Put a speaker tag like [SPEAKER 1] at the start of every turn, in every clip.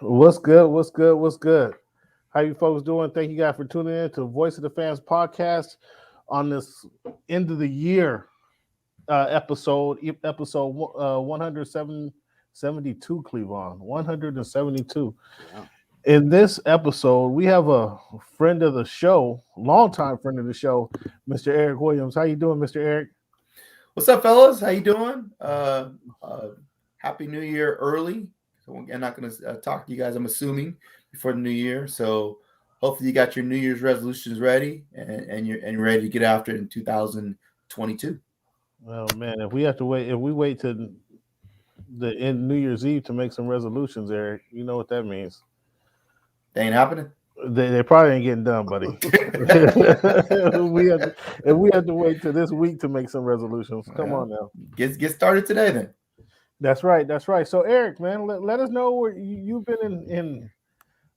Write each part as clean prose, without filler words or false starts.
[SPEAKER 1] What's good? What's good? What's good? How you folks doing? Thank you guys for tuning in to Voice of the Fans podcast on this end of the year episode 172, Cleveland 172.
[SPEAKER 2] Yeah.
[SPEAKER 1] In this episode, we have a friend of the show, longtime friend of the show, Mr. Eric Williams. How you doing, Mr. Eric?
[SPEAKER 2] What's up, fellas? How you doing? Happy New Year early. So I'm not going to talk to you guys, I'm assuming, before the new year. So hopefully you got your New Year's resolutions ready and you're ready to get after it in 2022.
[SPEAKER 1] Oh man, if we wait to the end New Year's Eve to make some resolutions, Eric, you know what that means.
[SPEAKER 2] They ain't happening.
[SPEAKER 1] They probably ain't getting done, buddy. we have to wait till this week to make some resolutions. Come on now.
[SPEAKER 2] Get started today then.
[SPEAKER 1] That's right. That's right. So Eric, man, let us know where you've been in.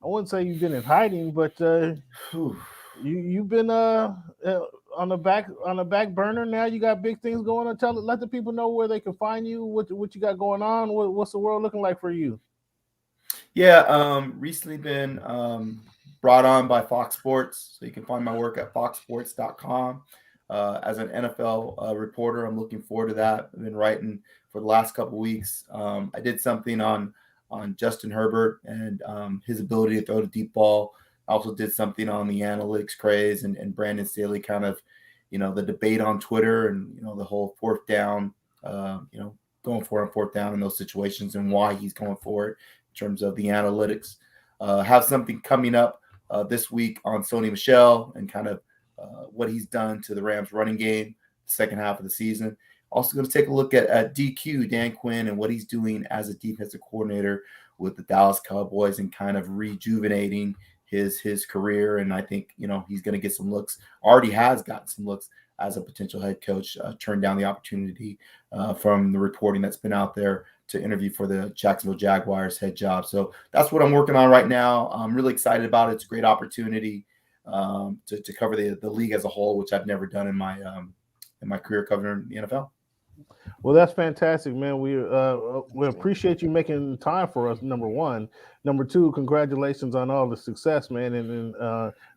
[SPEAKER 1] I wouldn't say you've been in hiding, but you've been on the back burner. Now you got big things going on. Let the people know where they can find you. What you got going on? What's the world looking like for you?
[SPEAKER 2] Yeah, recently been brought on by Fox Sports. So you can find my work at foxsports.com. As an NFL reporter, I'm looking forward to that. I've been writing for the last couple of weeks. I did something on Justin Herbert and his ability to throw the deep ball. I also did something on the analytics craze and Brandon Staley kind of, the debate on Twitter and, the whole fourth down, going for it on fourth down in those situations and why he's going for it in terms of the analytics. Have something coming up this week on Sony Michel and kind of what he's done to the Rams running game second half of the season. Also going to take a look at DQ, Dan Quinn, and what he's doing as a defensive coordinator with the Dallas Cowboys and kind of rejuvenating his career. And I think, he's going to get some looks, already has gotten some looks as a potential head coach, turned down the opportunity from the reporting that's been out there to interview for the Jacksonville Jaguars head job. So that's what I'm working on right now. I'm really excited about it. It's a great opportunity to cover the league as a whole, which I've never done in my career covering the NFL.
[SPEAKER 1] Well, that's fantastic, man. We appreciate you making time for us. Number one, number two, congratulations on all the success, man. And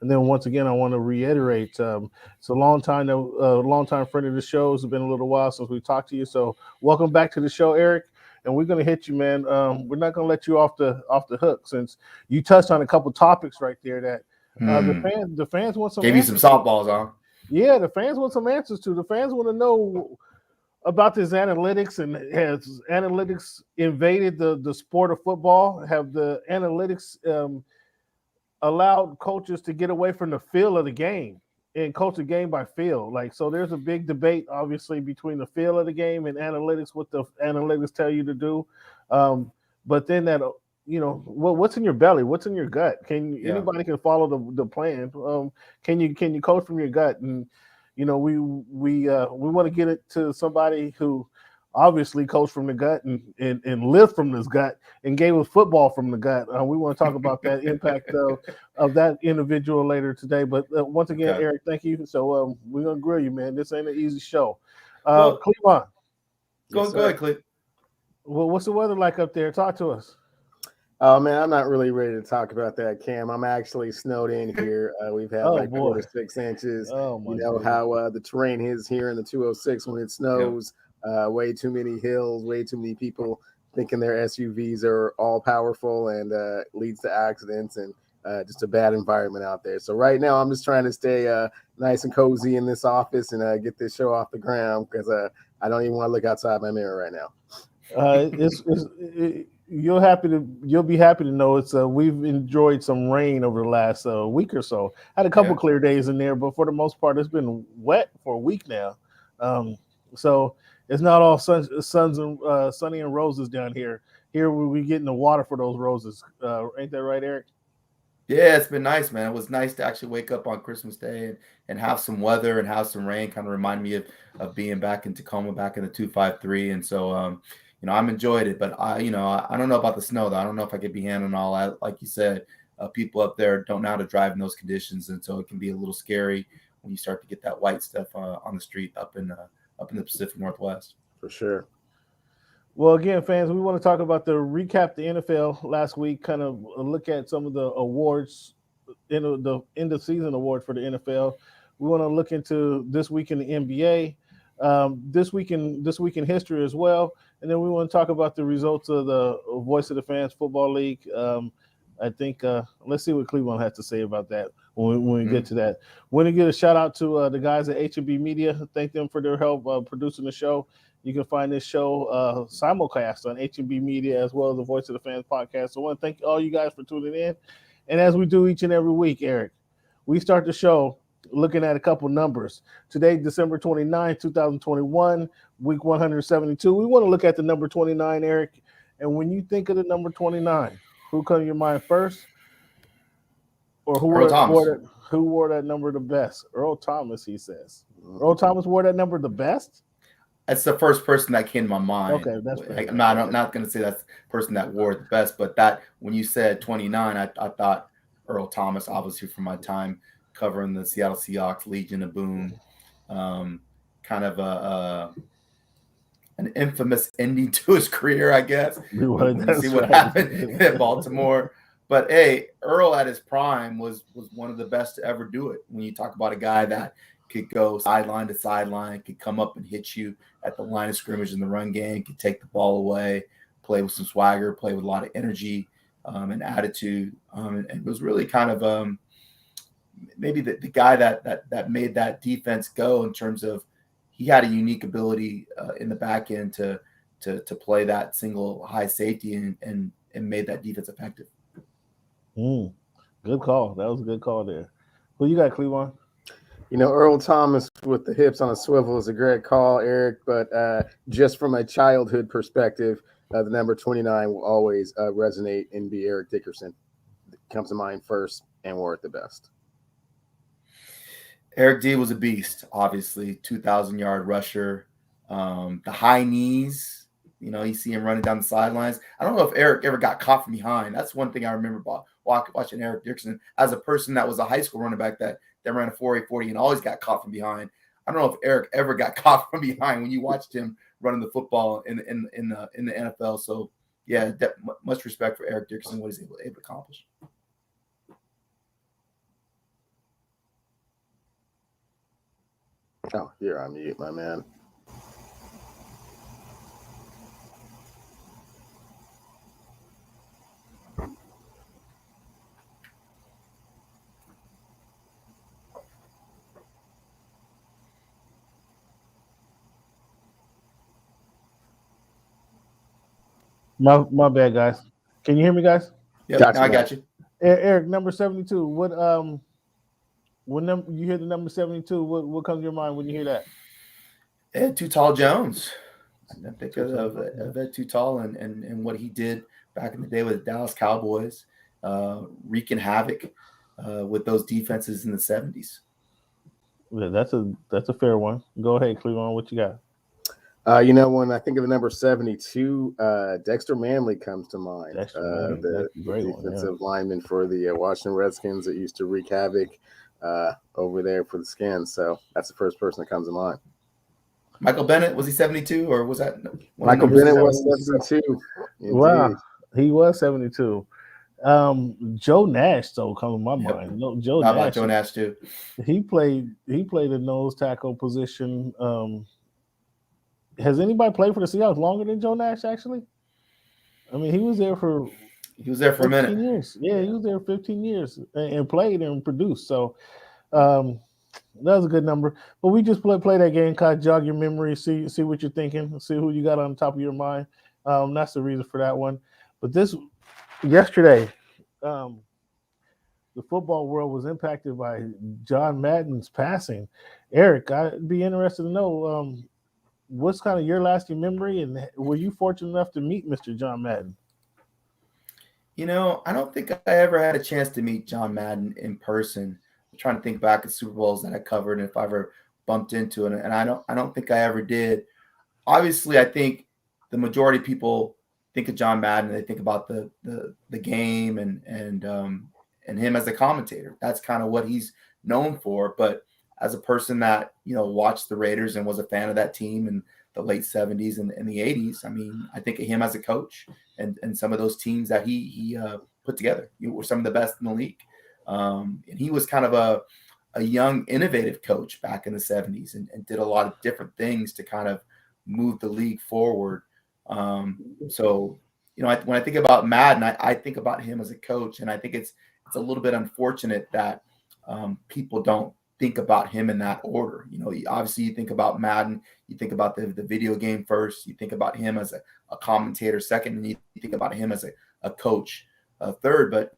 [SPEAKER 1] then once again, I want to reiterate, it's a long time friend of the show. It's been a little while since we talked to you, so welcome back to the show, Eric. And we're gonna hit you, man. We're not gonna let you off the hook since you touched on a couple topics right there that the fans want some.
[SPEAKER 2] Gave you some softballs, huh?
[SPEAKER 1] Yeah, the fans want some answers to. The fans want to know about this analytics, and has analytics invaded the sport of football? Have the analytics allowed coaches to get away from the feel of the game and coach the game by feel? So there's a big debate, obviously, between the feel of the game and analytics, what the analytics tell you to do. But then what's in your belly? What's in your gut? Anybody can follow the plan? Can you coach from your gut? And we want to get it to somebody who obviously coached from the gut and lived from this gut and gave us football from the gut. We want to talk about that impact of that individual later today. But once again, okay. Eric, thank you. So we're going to grill you, man. This ain't an easy show. Cleveland.
[SPEAKER 2] Go ahead, Cleve.
[SPEAKER 1] Well, what's the weather like up there? Talk to us.
[SPEAKER 3] Oh man, I'm not really ready to talk about that, Cam. I'm actually snowed in here. We've had 4 to 6 inches.
[SPEAKER 1] Oh,
[SPEAKER 3] you know how the terrain is here in the 206 when it snows. Way too many hills, way too many people thinking their SUVs are all powerful, and leads to accidents and just a bad environment out there. So right now I'm just trying to stay nice and cozy in this office and get this show off the ground because I don't even want to look outside my mirror right now.
[SPEAKER 1] You'll be happy to know we've enjoyed some rain over the last week or so. Had a couple clear days in there, but for the most part, it's been wet for a week now. So it's not all sunny and roses down here. Here we getting the water for those roses. Ain't that right, Eric?
[SPEAKER 2] Yeah, it's been nice, man. It was nice to actually wake up on Christmas Day and have some weather and have some rain. Kind of remind me of being back in Tacoma, back in the 253, and so. I'm enjoyed it, but I don't know about the snow though. I don't know if I could be handling all that. Like you said, people up there don't know how to drive in those conditions, and so it can be a little scary when you start to get that white stuff on the street up in the Pacific Northwest.
[SPEAKER 3] For sure.
[SPEAKER 1] Well, again, fans, we want to talk about recap the NFL last week, kind of look at some of the awards, the end of season award for the NFL. We want to look into this week in the NBA, this week in history as well, and then we want to talk about the results of the Voice of the Fans Football League. I think let's see what Cleveland has to say about that when we get to that. Want to give a shout out to the guys at H&B Media. Thank them for their help producing the show. You can find this show simulcast on H&B Media as well as the Voice of the Fans podcast. So I want to thank all you guys for tuning in. And as we do each and every week, Eric, we start the show looking at a couple numbers. Today, December 29, 2021, week 172. We want to look at the number 29, Eric. And when you think of the number 29, who comes to your mind first? Or who wore that number the best? Earl Thomas, he says. Earl Thomas wore that number the best?
[SPEAKER 2] That's the first person that came to my mind.
[SPEAKER 1] Okay, that's fair.
[SPEAKER 2] I'm not going to say that's the person that wore it the best, but that when you said 29, I thought Earl Thomas, obviously from my time covering the Seattle Seahawks, Legion of Boom, kind of an infamous ending to his career, I guess. See what happened in Baltimore. But hey, Earl at his prime was one of the best to ever do it. When you talk about a guy that could go sideline to sideline, could come up and hit you at the line of scrimmage in the run game, could take the ball away, play with some swagger, play with a lot of energy and attitude. And it was really kind of maybe the guy that made that defense go in terms of he had a unique ability in the back end to play that single high safety and made that defense effective.
[SPEAKER 1] Good call. That was a good call there. Who you got, Cleveland?
[SPEAKER 3] Earl Thomas with the hips on a swivel is a great call, Eric. But just from a childhood perspective, the number 29 will always resonate and be Eric Dickerson. Comes to mind first and wore it the best.
[SPEAKER 2] Eric D was a beast, obviously. 2,000-yard rusher. The high knees. You see him running down the sidelines. I don't know if Eric ever got caught from behind. That's one thing I remember about watching Eric Dickerson as a person that was a high school running back that ran a 4.840 and always got caught from behind. I don't know if Eric ever got caught from behind when you watched him running the football in the NFL. So, yeah, much respect for Eric Dickerson, what he's able to accomplish.
[SPEAKER 3] Oh, you're on mute, my man.
[SPEAKER 1] My bad, guys. Can you hear me, guys?
[SPEAKER 2] Yeah, I got you.
[SPEAKER 1] Eric, number 72. When you hear the number 72, what comes to your mind when you hear that?
[SPEAKER 2] Ed Too Tall Jones. I think of Ed Too Tall and what he did back in the day with the Dallas Cowboys, wreaking havoc with those defenses in the 70s.
[SPEAKER 1] Yeah, that's a fair one. Go ahead, Cleveland. What you got?
[SPEAKER 3] When I think of the number 72, Dexter Manley comes to mind. The defensive lineman for the Washington Redskins that used to wreak havoc over there for the Skins. So that's the first person that comes to mind.
[SPEAKER 2] Michael Bennett, was he 72 or was that?
[SPEAKER 3] Michael Bennett was 72.
[SPEAKER 1] Wow, he was 72. Joe Nash, though, comes to my mind. No, Joe Nash.
[SPEAKER 2] How about Joe Nash too?
[SPEAKER 1] He played the nose tackle position. Has anybody played for the Seahawks longer than Joe Nash? Actually, I mean, he was there for
[SPEAKER 2] a minute.
[SPEAKER 1] Years. Yeah, he was there 15 years and played and produced. So that was a good number. But we just play that game, kind of jog your memory, see what you're thinking, see who you got on top of your mind. That's the reason for that one. But yesterday, the football world was impacted by John Madden's passing. Eric, I'd be interested to know what's kind of your lasting memory, and were you fortunate enough to meet Mr. John Madden?
[SPEAKER 2] I don't think I ever had a chance to meet John Madden in person. I'm trying to think back at Super Bowls that I covered and if I ever bumped into it, and I don't think I ever did. Obviously, I think the majority of people think of John Madden, they think about the game and him as a commentator. That's kind of what he's known for. But as a person that watched the Raiders and was a fan of that team and the late 70s and the 80s. I mean, I think of him as a coach and some of those teams that he put together, were some of the best in the league. And he was kind of a young, innovative coach back in the 70s and did a lot of different things to kind of move the league forward. So, when I think about Madden, I think about him as a coach, and I think it's a little bit unfortunate that people don't think about him in that order. Obviously you think about Madden, you think about the video game first, you think about him as a commentator second, and you think about him as a coach third, but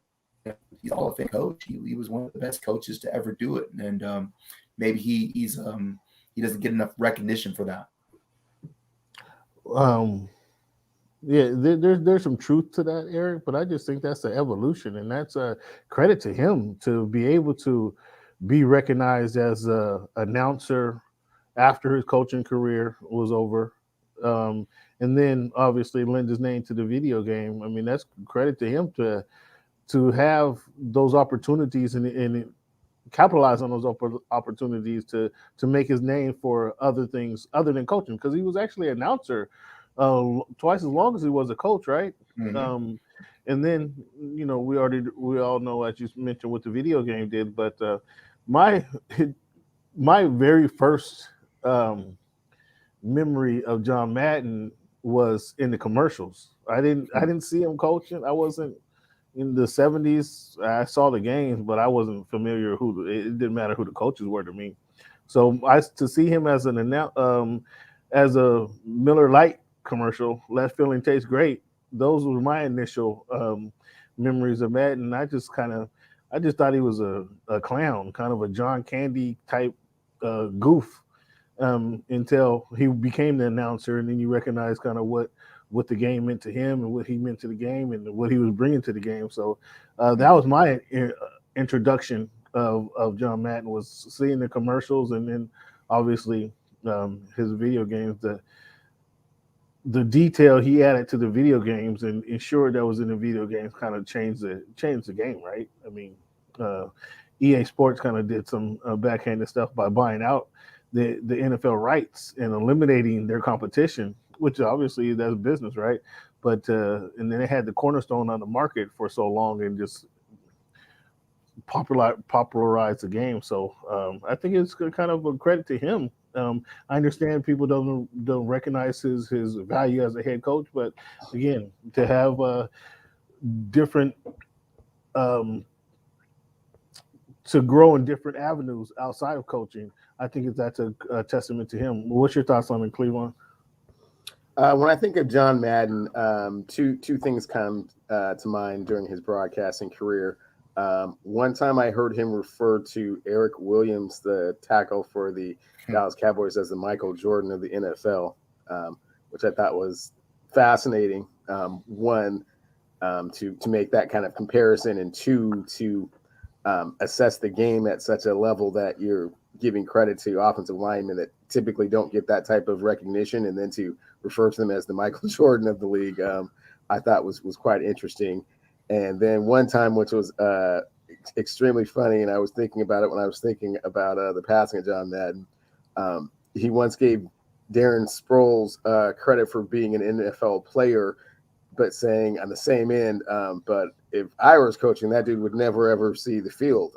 [SPEAKER 2] he's all of a coach. He was one of the best coaches to ever do it. And maybe he doesn't get enough recognition for that.
[SPEAKER 1] Yeah, there's some truth to that, Eric, but I just think that's the evolution, and that's a credit to him to be able to be recognized as an announcer after his coaching career was over, and then obviously lend his name to the video game. I mean, that's credit to him to have those opportunities and capitalize on those opportunities to make his name for other things other than coaching, because he was actually an announcer twice as long as he was a coach, right?
[SPEAKER 2] Mm-hmm.
[SPEAKER 1] And then we all know, as you mentioned, what the video game did. But my very first memory of John Madden was in the commercials. I didn't see him coaching. I wasn't in the 70s. I saw the games, but I wasn't familiar it didn't matter who the coaches were to me. So to see him as as a Miller Lite commercial, Let Feeling Taste Great, those were my initial memories of Madden. I just thought he was a clown, kind of a John Candy type goof, until he became the announcer, and then you recognize kind of what the game meant to him and what he meant to the game and what he was bringing to the game. So that was my introduction of John Madden, was seeing the commercials, and then obviously his video games, the detail he added to the video games and ensured that was in the video games kind of changed the game, right? I mean, EA Sports kind of did some backhanded stuff by buying out the NFL rights and eliminating their competition, which obviously that's business, right? But and then they had the cornerstone on the market for so long and just popularized the game. So I think it's kind of a credit to him. I understand people don't recognize his value as a head coach, but again, to have different to grow in different avenues outside of coaching, I think that's a testament to him. What's your thoughts on it, Cleveland?
[SPEAKER 3] When I think of John Madden, two things come to mind during his broadcasting career. One time I heard him refer to Eric Williams, the tackle for the Dallas Cowboys, as the Michael Jordan of the NFL, which I thought was fascinating. One, to make that kind of comparison, and two, to assess the game at such a level that you're giving credit to offensive linemen that typically don't get that type of recognition, and then to refer to them as the Michael Jordan of the league, I thought was quite interesting. And then one time, which was extremely funny, and I was thinking about it when I was thinking about the passing of John Madden. He once gave Darren Sproles credit for being an NFL player, but saying on the same end, but if I was coaching, that dude would never ever see the field.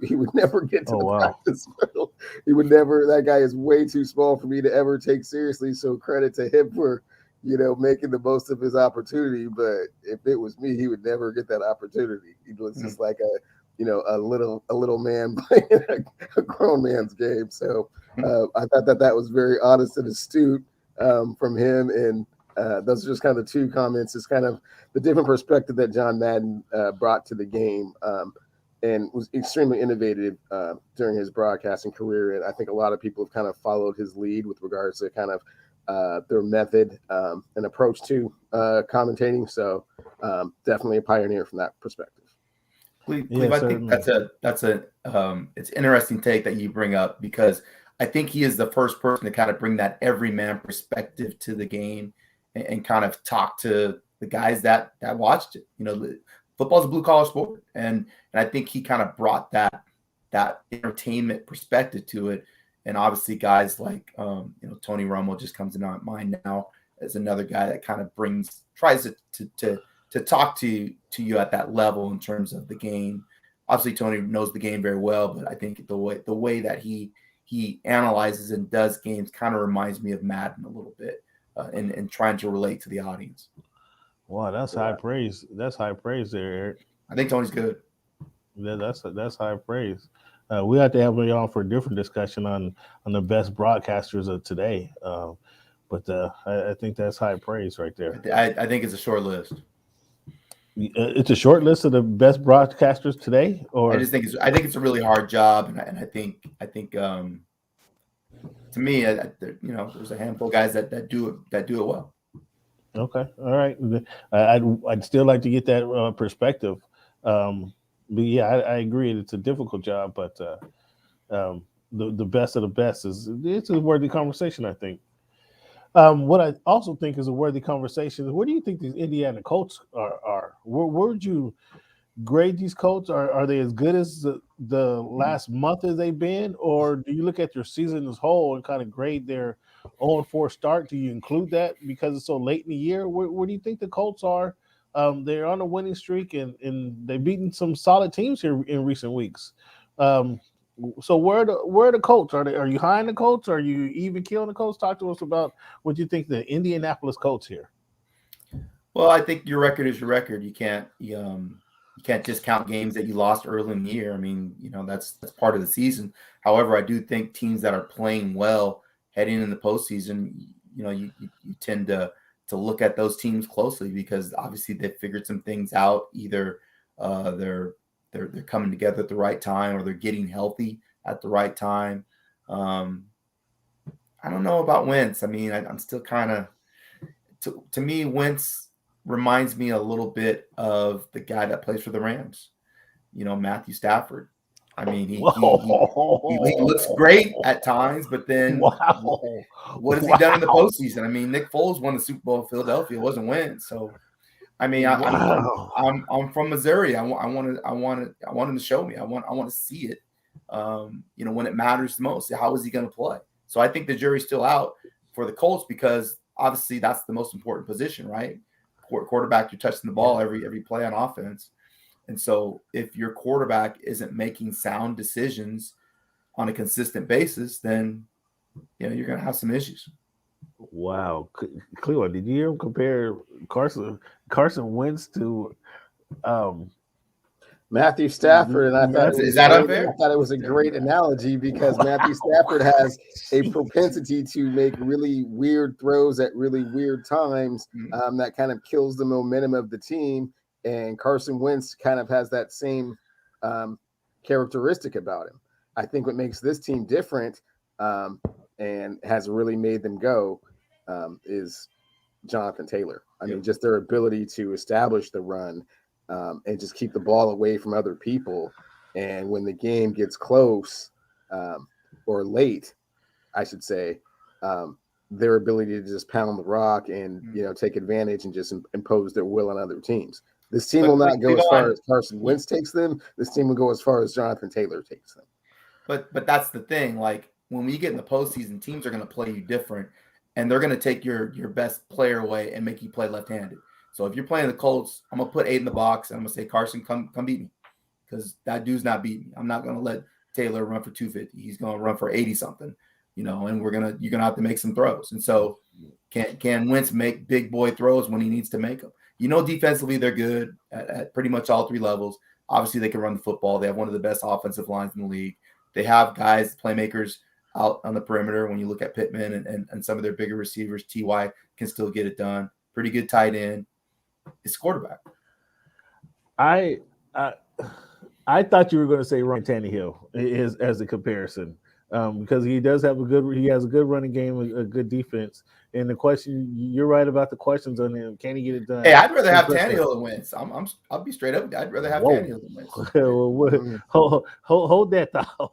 [SPEAKER 3] He would never get to practice field. He would never. That guy is way too small for me to ever take seriously. So credit to him for making the most of his opportunity. But if it was me, he would never get that opportunity. He was just like a little man playing a grown man's game. So I thought that was very honest and astute from him. And those are just kind of the two comments. It's kind of the different perspective that John Madden brought to the game, and was extremely innovative during his broadcasting career. And I think a lot of people have kind of followed his lead with regards to kind of their method and approach to commentating. So definitely a pioneer from that perspective.
[SPEAKER 2] Cleve, I think that's it's interesting take that you bring up, because I think he is the first person to kind of bring that everyman perspective to the game and kind of talk to the guys that watched it. Football's a blue collar sport, and I think he kind of brought that entertainment perspective to it. And obviously guys like Tony Romo just comes to mind now as another guy that kind of tries to talk to you at that level in terms of the game. Obviously Tony knows the game very well, but I think the way that he analyzes and does games kind of reminds me of Madden a little bit, and trying to relate to the audience.
[SPEAKER 1] Wow, that's high praise. That's high praise there, Eric.
[SPEAKER 2] I think Tony's good.
[SPEAKER 1] Yeah, that's high praise. We have to have you on for a different discussion on the best broadcasters of today. But I think that's high praise right there.
[SPEAKER 2] I think it's a short list.
[SPEAKER 1] It's a short list of the best broadcasters today, or
[SPEAKER 2] I think it's a really hard job, and I think to me, there's a handful of guys that do it well.
[SPEAKER 1] Okay, all right. I'd still like to get that perspective. But yeah, I agree. It's a difficult job, but the best of the best it's a worthy conversation, I think. What I also think is a worthy conversation is, where do you think these Indiana Colts are? Where would you grade these Colts? Are they as good as the last month as they've been, or do you look at their season as whole and kind of grade their 0-4 start? Do you include that because it's so late in the year? Where do you think the Colts are? They're on a winning streak, and they've beaten some solid teams here in recent weeks. So where are the Colts? Are you high in the Colts? Are you even killing the Colts? Talk to us about what you think the Indianapolis Colts here.
[SPEAKER 2] Well, I think your record is your record. You can't discount games that you lost early in the year. I mean, that's part of the season. However, I do think teams that are playing well heading in the postseason, you tend to look at those teams closely, because obviously they figured some things out. Either they're coming together at the right time, or they're getting healthy at the right time. I don't know about Wentz. I mean, I'm still kind of, to me, Wentz reminds me a little bit of the guy that plays for the Rams, Matthew Stafford. I mean, he looks great at times, but then what has he done in the postseason? I mean, Nick Foles won the Super Bowl in Philadelphia. It wasn't Wentz. So, I mean, I'm from Missouri. I want him to show me. I want to see it. When it matters the most. How is he going to play? So I think the jury's still out for the Colts, because obviously that's the most important position, right? Quarterback, you're touching the ball every play on offense. And so if your quarterback isn't making sound decisions on a consistent basis, then you're going to have some issues.
[SPEAKER 1] Wow. Cleveland, did you hear him compare Carson Wentz to
[SPEAKER 3] Matthew Stafford? And I thought
[SPEAKER 2] is that unfair?
[SPEAKER 3] I thought it was a great analogy, because Matthew Stafford has a propensity to make really weird throws at really weird times, that kind of kills the momentum of the team. And Carson Wentz kind of has that same characteristic about him. I think what makes this team different, and has really made them go, is Jonathan Taylor. I mean, just their ability to establish the run, and just keep the ball away from other people. And when the game gets close, or late, I should say, their ability to just pound the rock and take advantage and just impose their will on other teams. This team will not go as far as Carson Wentz takes them. This team will go as far as Jonathan Taylor takes them.
[SPEAKER 2] But that's the thing. Like, when we get in the postseason, teams are going to play you different, and they're going to take your best player away and make you play left-handed. So if you're playing the Colts, I'm going to put 8 in the box, and I'm going to say, Carson, come beat me, because that dude's not beating me. I'm not going to let Taylor run for 250. He's going to run for 80-something, and you're going to have to make some throws. And so can Wentz make big boy throws when he needs to make them? Defensively, they're good at pretty much all three levels. Obviously, they can run the football. They have one of the best offensive lines in the league. They have guys, playmakers out on the perimeter. When you look at Pittman and some of their bigger receivers, T.Y. can still get it done. Pretty good tight end. It's quarterback.
[SPEAKER 1] I thought you were going to say Ryan Tannehill as a comparison, because he has a good running game, a good defense. And the question, you're right about the questions on him. Can he get it done?
[SPEAKER 2] Hey, I'd rather have Tannehill than Wentz. I'll be straight up. I'd rather have Tannehill than Wentz.
[SPEAKER 1] Hold that thought.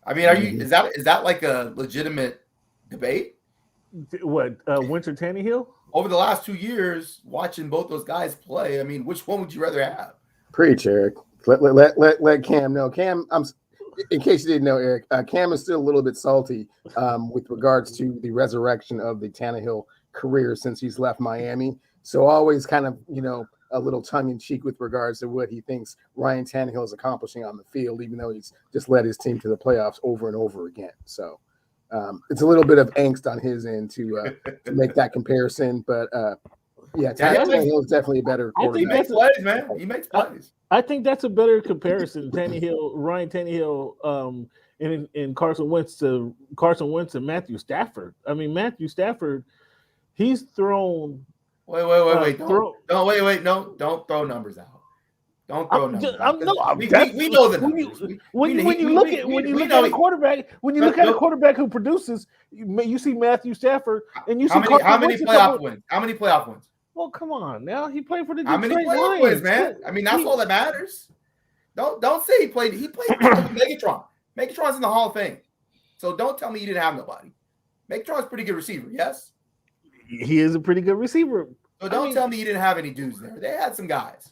[SPEAKER 2] I mean, is that like a legitimate debate?
[SPEAKER 3] What,
[SPEAKER 1] Wentz or Tannehill?
[SPEAKER 2] Over the last 2 years, watching both those guys play, I mean, which one would you rather have?
[SPEAKER 3] Preach, Eric. Let Cam know. Cam, in case you didn't know, Eric, Cam is still a little bit salty with regards to the resurrection of the Tannehill career since he's left Miami. So always kind of, a little tongue in cheek with regards to what he thinks Ryan Tannehill is accomplishing on the field, even though he's just led his team to the playoffs over and over again. So it's a little bit of angst on his end to make that comparison. But Tannehill is definitely a better quarterback.
[SPEAKER 2] He makes plays, man. He makes plays.
[SPEAKER 1] I think that's a better comparison. Ryan Tannehill, and Carson Wentz and Matthew Stafford. I mean, Matthew Stafford, he's thrown.
[SPEAKER 2] Wait. Don't throw numbers out. Don't throw numbers out. We know the numbers.
[SPEAKER 1] When you look at a quarterback who produces, you see Matthew Stafford, and you see
[SPEAKER 2] how many playoff wins? How many playoff wins?
[SPEAKER 1] Well, come on now. He played for the
[SPEAKER 2] How
[SPEAKER 1] Detroit
[SPEAKER 2] many playoff
[SPEAKER 1] Lions,
[SPEAKER 2] wins, man? I mean, that's all that matters. Don't say he played with Megatron. Megatron's in the Hall of Fame. So don't tell me you didn't have nobody. Megatron's a pretty good receiver, yes?
[SPEAKER 1] He is a pretty good receiver.
[SPEAKER 2] So don't tell me you didn't have any dudes there. They had some guys.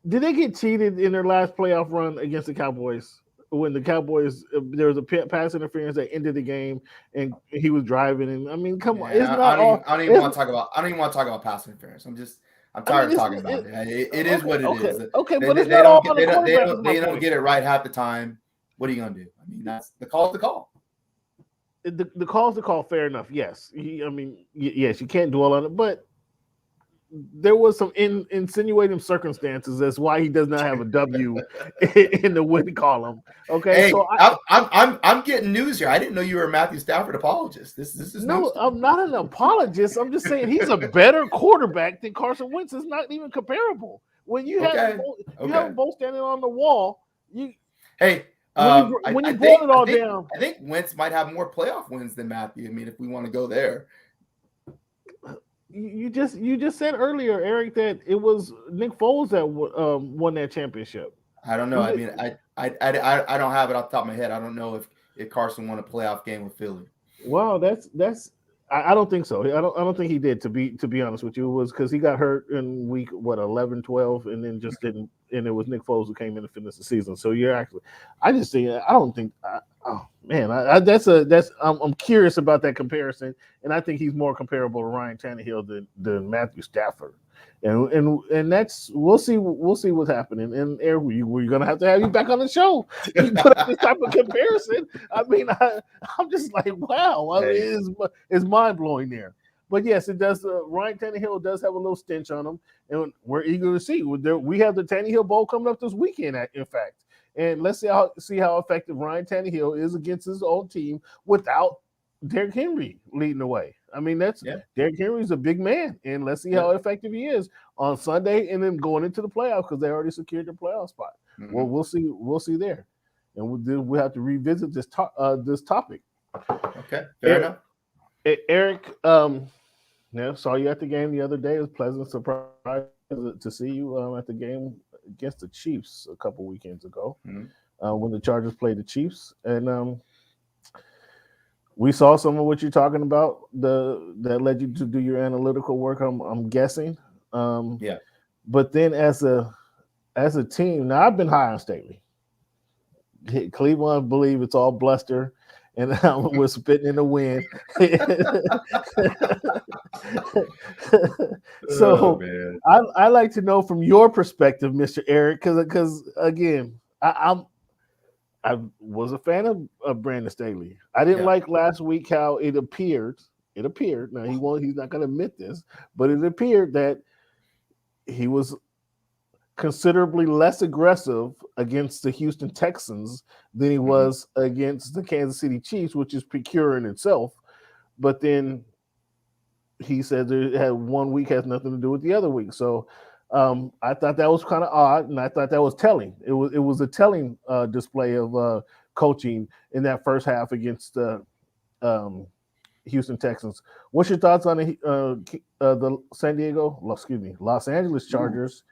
[SPEAKER 1] Did they get cheated in their last playoff run against the Cowboys? When the Cowboys, there was a pass interference that ended the game, and he was driving. And I mean, come on,
[SPEAKER 2] I don't even want to talk about pass interference. I'm tired of talking about it. It is what it is.
[SPEAKER 1] Okay,
[SPEAKER 2] they
[SPEAKER 1] but
[SPEAKER 2] don't get it right half the time. What are you gonna do? I mean, that's the call. The call.
[SPEAKER 1] The call's the call. Fair enough. Yes. Yes, you can't dwell on it, but there was some insinuating circumstances. That's why he does not have a W in the win column. Okay,
[SPEAKER 2] hey, so I'm getting news here. I didn't know you were a Matthew Stafford apologist. This is
[SPEAKER 1] no. I'm not an apologist. I'm just saying he's a better quarterback than Carson Wentz. It's not even comparable. When you have them both standing on the wall, when you boil it all down,
[SPEAKER 2] I think Wentz might have more playoff wins than Matthew. I mean, if we want to go there.
[SPEAKER 1] You just said earlier, Eric, that it was Nick Foles that won that championship.
[SPEAKER 2] I don't know. I mean, I don't have it off the top of my head. I don't know if Carson won a playoff game with Philly.
[SPEAKER 1] Well, I don't think so. I don't think he did. To be honest with you, it was because he got hurt in week 11, 12, and then just didn't. And it was Nick Foles who came in to finish the season. So I just think I don't think. Oh man, I'm curious about that comparison, and I think he's more comparable to Ryan Tannehill than Matthew Stafford, and that's we'll see what's happening. And Eric, we're gonna have you back on the show. You put up this type of comparison. I mean, I'm just like, wow, I mean, it's mind blowing there. But yes, it does. Ryan Tannehill does have a little stench on him, and we're eager to see. We have the Tannehill Bowl coming up this weekend, in fact. And let's see how effective Ryan Tannehill is against his own team without Derrick Henry leading the way. I mean, Derrick Henry's a big man, and let's see how effective he is on Sunday, and then going into the playoffs because they already secured their playoff spot. Mm-hmm. Well, we'll see there, and we'll have to revisit this topic.
[SPEAKER 2] Okay, fair enough.
[SPEAKER 1] Eric, saw you at the game the other day. It was a pleasant surprise to see you at the game against the Chiefs a couple weekends ago, when the Chargers played the Chiefs, and we saw some of what you're talking about. That led you to do your analytical work. I'm guessing. But then as a team, now I've been high on Staley. Cleveland, I believe it's all bluster, and we're spitting in the wind. So I like to know from your perspective, Mr. Eric, because again, I was a fan of Brandon Staley. I didn't like last week how it appeared. Now he's not going to admit this, but it appeared that he was considerably less aggressive against the Houston Texans than he was against the Kansas City Chiefs, which is precure in itself. But then he said that it had 1 week has nothing to do with the other week. So I thought that was kind of odd, and I thought that was telling. It was a telling display of coaching in that first half against the Houston Texans. What's your thoughts on the Los Angeles Chargers?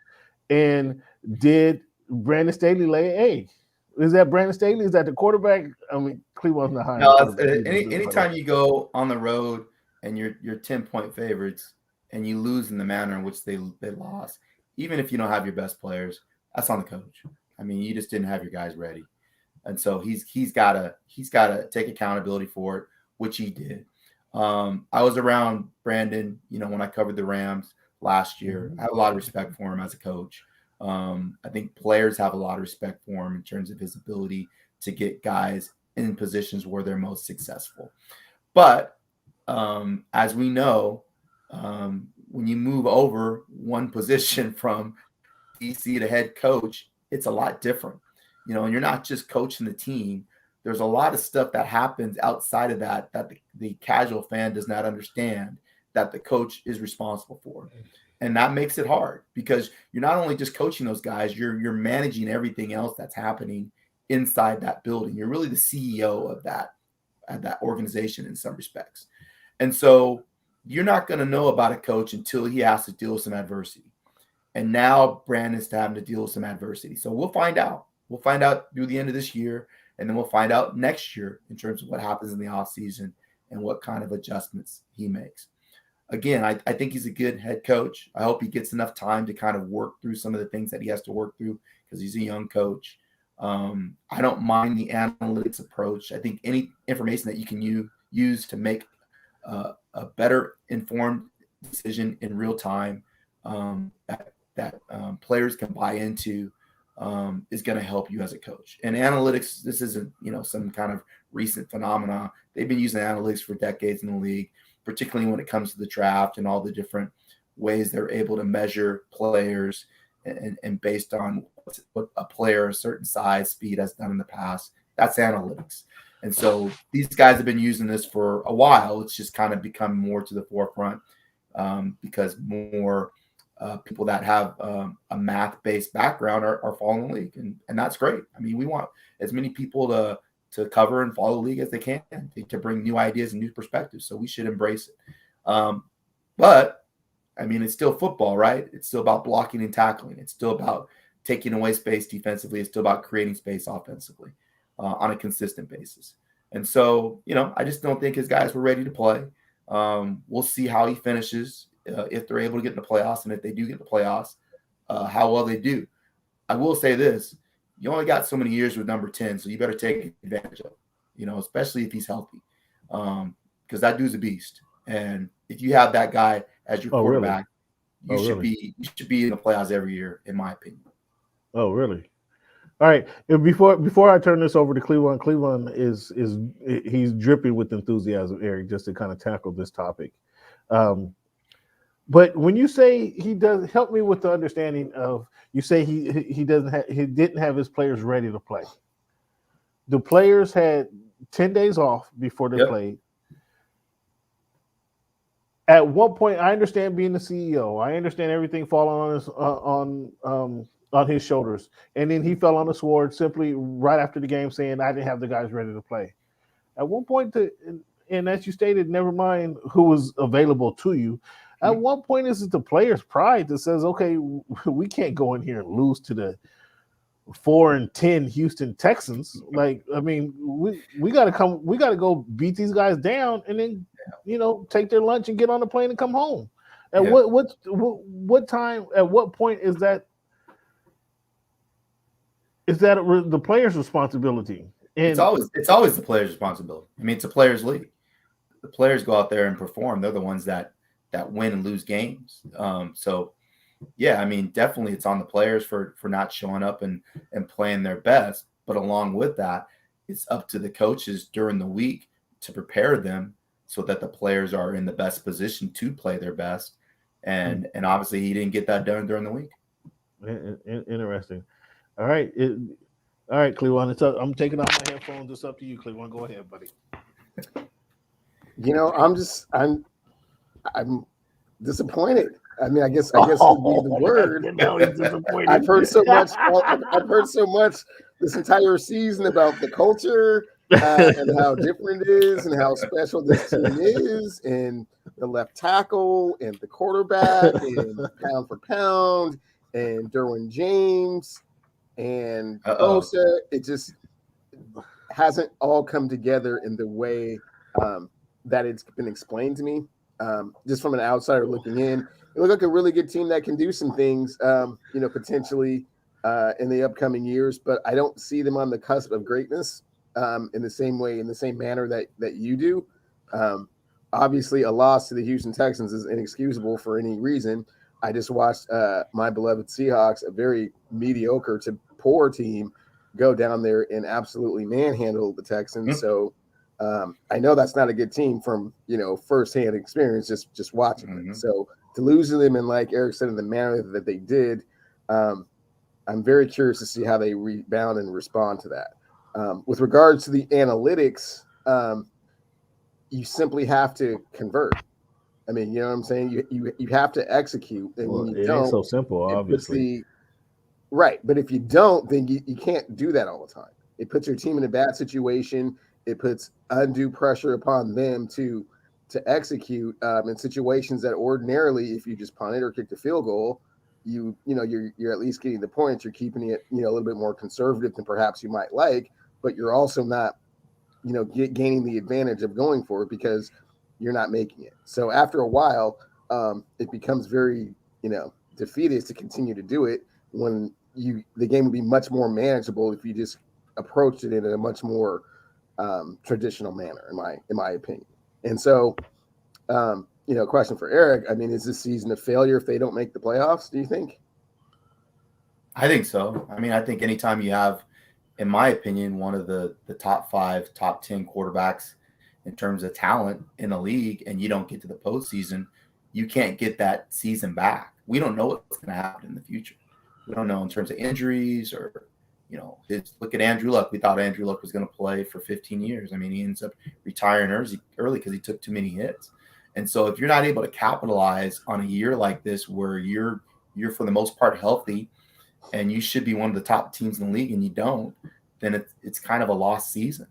[SPEAKER 1] And did Brandon Staley lay an egg? Is that Brandon Staley? Is that the quarterback? I mean, Cleveland's not high.
[SPEAKER 2] No, anytime you go on the road and you're 10-point favorites and you lose in the manner in which they lost, even if you don't have your best players, that's on the coach. I mean, you just didn't have your guys ready. And so he's got to take accountability for it, which he did. I was around Brandon, when I covered the Rams last year. I have a lot of respect for him as a coach. I think players have a lot of respect for him in terms of his ability to get guys in positions where they're most successful. But as we know, when you move over one position from DC to head coach, it's a lot different, and you're not just coaching the team. There's a lot of stuff that happens outside of that the casual fan does not understand that the coach is responsible for. And that makes it hard because you're not only just coaching those guys, you're managing everything else that's happening inside that building. You're really the CEO of that organization in some respects. And so you're not going to know about a coach until he has to deal with some adversity. And now Brandon's having to deal with some adversity. So we'll find out. We'll find out through the end of this year, and then we'll find out next year in terms of what happens in the offseason and what kind of adjustments he makes. Again, I think he's a good head coach. I hope he gets enough time to kind of work through some of the things that he has to work through because he's a young coach. I don't mind the analytics approach. I think any information that you can use to make a better informed decision in real time that players can buy into is going to help you as a coach. And analytics, this isn't some kind of recent phenomenon. They've been using analytics for decades in the league, particularly when it comes to the draft and all the different ways they're able to measure players and based on what a player a certain size, speed has done in the past. That's analytics. And so these guys have been using this for a while. It's just kind of become more to the forefront because more people that have a math-based background are following the league. And that's great. I mean, we want as many people to cover and follow the league as they can to bring new ideas and new perspectives. So we should embrace it. But I mean, it's still football, right? It's still about blocking and tackling. It's still about taking away space defensively. It's still about creating space offensively on a consistent basis. And so, I just don't think his guys were ready to play. We'll see how he finishes if they're able to get in the playoffs. And if they do get in the playoffs, how well they do. I will say this. You only got so many years with number 10, so you better take advantage of it, especially if he's healthy, because that dude's a beast. And if you have that guy as your quarterback, you should be in the playoffs every year, in my opinion.
[SPEAKER 1] Oh, really? All right. Before I turn this over to Cleveland, Cleveland he's dripping with enthusiasm, Eric, just to kind of tackle this topic. But when you say he does, help me with the understanding of, you say he didn't have his players ready to play. The players had 10 days off before they played. At what point, I understand being the CEO. I understand everything falling on his shoulders. And then he fell on the sword simply right after the game saying, I didn't have the guys ready to play. At one point, and as you stated, never mind who was available to you, at what point is it the player's pride that says, okay, we can't go in here and lose to the 4-10 Houston Texans? Like, I mean, we got to go beat these guys down and then, take their lunch and get on the plane and come home. At what time, at what point is that the player's responsibility? And
[SPEAKER 2] it's always the player's responsibility. I mean, it's a player's league. The players go out there and perform. They're the ones that win and lose games. So yeah, I mean, definitely it's on the players for not showing up and playing their best. But along with that, it's up to the coaches during the week to prepare them so that the players are in the best position to play their best. And obviously he didn't get that done during the week.
[SPEAKER 1] Interesting. All right. All right, Cleveland. I'm taking off my headphones. It's up to you, Cleveland. Go ahead, buddy.
[SPEAKER 3] I'm disappointed. I mean, I guess would be the word.
[SPEAKER 1] He's disappointed.
[SPEAKER 3] I've heard so much. I've heard so much this entire season about the culture and how different it is, and how special this team is, and the left tackle, and the quarterback, and pound for pound, and Derwin James, and Bosa. It just hasn't all come together in the way that it's been explained to me. Just from an outsider looking in, it looked like a really good team that can do some things, potentially in the upcoming years, but I don't see them on the cusp of greatness in the same manner that you do. Obviously, a loss to the Houston Texans is inexcusable for any reason. I just watched my beloved Seahawks, a very mediocre to poor team, go down there and absolutely manhandle the Texans.
[SPEAKER 2] Mm-hmm.
[SPEAKER 3] So I know that's not a good team from firsthand experience, just watching
[SPEAKER 2] Mm-hmm.
[SPEAKER 3] them. So to lose to them, and like Eric said, in the manner that they did, I'm very curious to see how they rebound and respond to that. With regards to the analytics, you simply have to convert. I mean, you know what I'm saying? You have to execute, and when you don't,
[SPEAKER 1] ain't so simple, obviously.
[SPEAKER 3] Right, but if you don't, then you can't do that all the time. It puts your team in a bad situation. It puts undue pressure upon them to execute in situations that ordinarily, if you just punt it or kick the field goal, you're at least getting the points. You're keeping it a little bit more conservative than perhaps you might like, but you're also not gaining the advantage of going for it because you're not making it. So after a while, it becomes very defeatist to continue to do it when the game would be much more manageable if you just approached it in a much more traditional manner, in my opinion. And so, question for Eric. I mean, is this season a failure if they don't make the playoffs, do you think?
[SPEAKER 2] I think so. I mean, I think anytime you have, in my opinion, one of the top 5, top 10 quarterbacks in terms of talent in the league, and you don't get to the postseason, you can't get that season back. We don't know what's going to happen in the future. We don't know in terms of injuries or, look at Andrew Luck. We thought Andrew Luck was going to play for 15 years. I mean, he ends up retiring early because he took too many hits. And so if you're not able to capitalize on a year like this where you're for the most part healthy and you should be one of the top teams in the league and you don't, then it's kind of a lost season.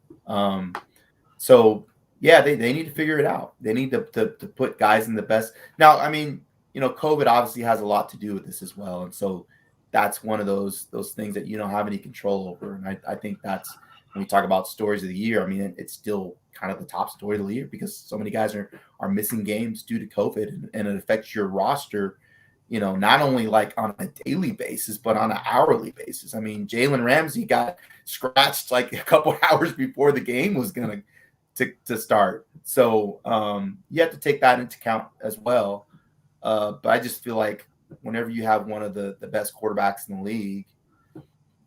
[SPEAKER 2] So yeah, they need to figure it out. They need to put guys in the best. Now, I mean, COVID obviously has a lot to do with this as well. And so that's one of those things that you don't have any control over. And I think that's when we talk about stories of the year. I mean, it's still kind of the top story of the year because so many guys are missing games due to COVID, and it affects your roster, not only like on a daily basis, but on an hourly basis. I mean, Jalen Ramsey got scratched like a couple hours before the game was going to start. So you have to take that into account as well. But I just feel like whenever you have one of the best quarterbacks in the league,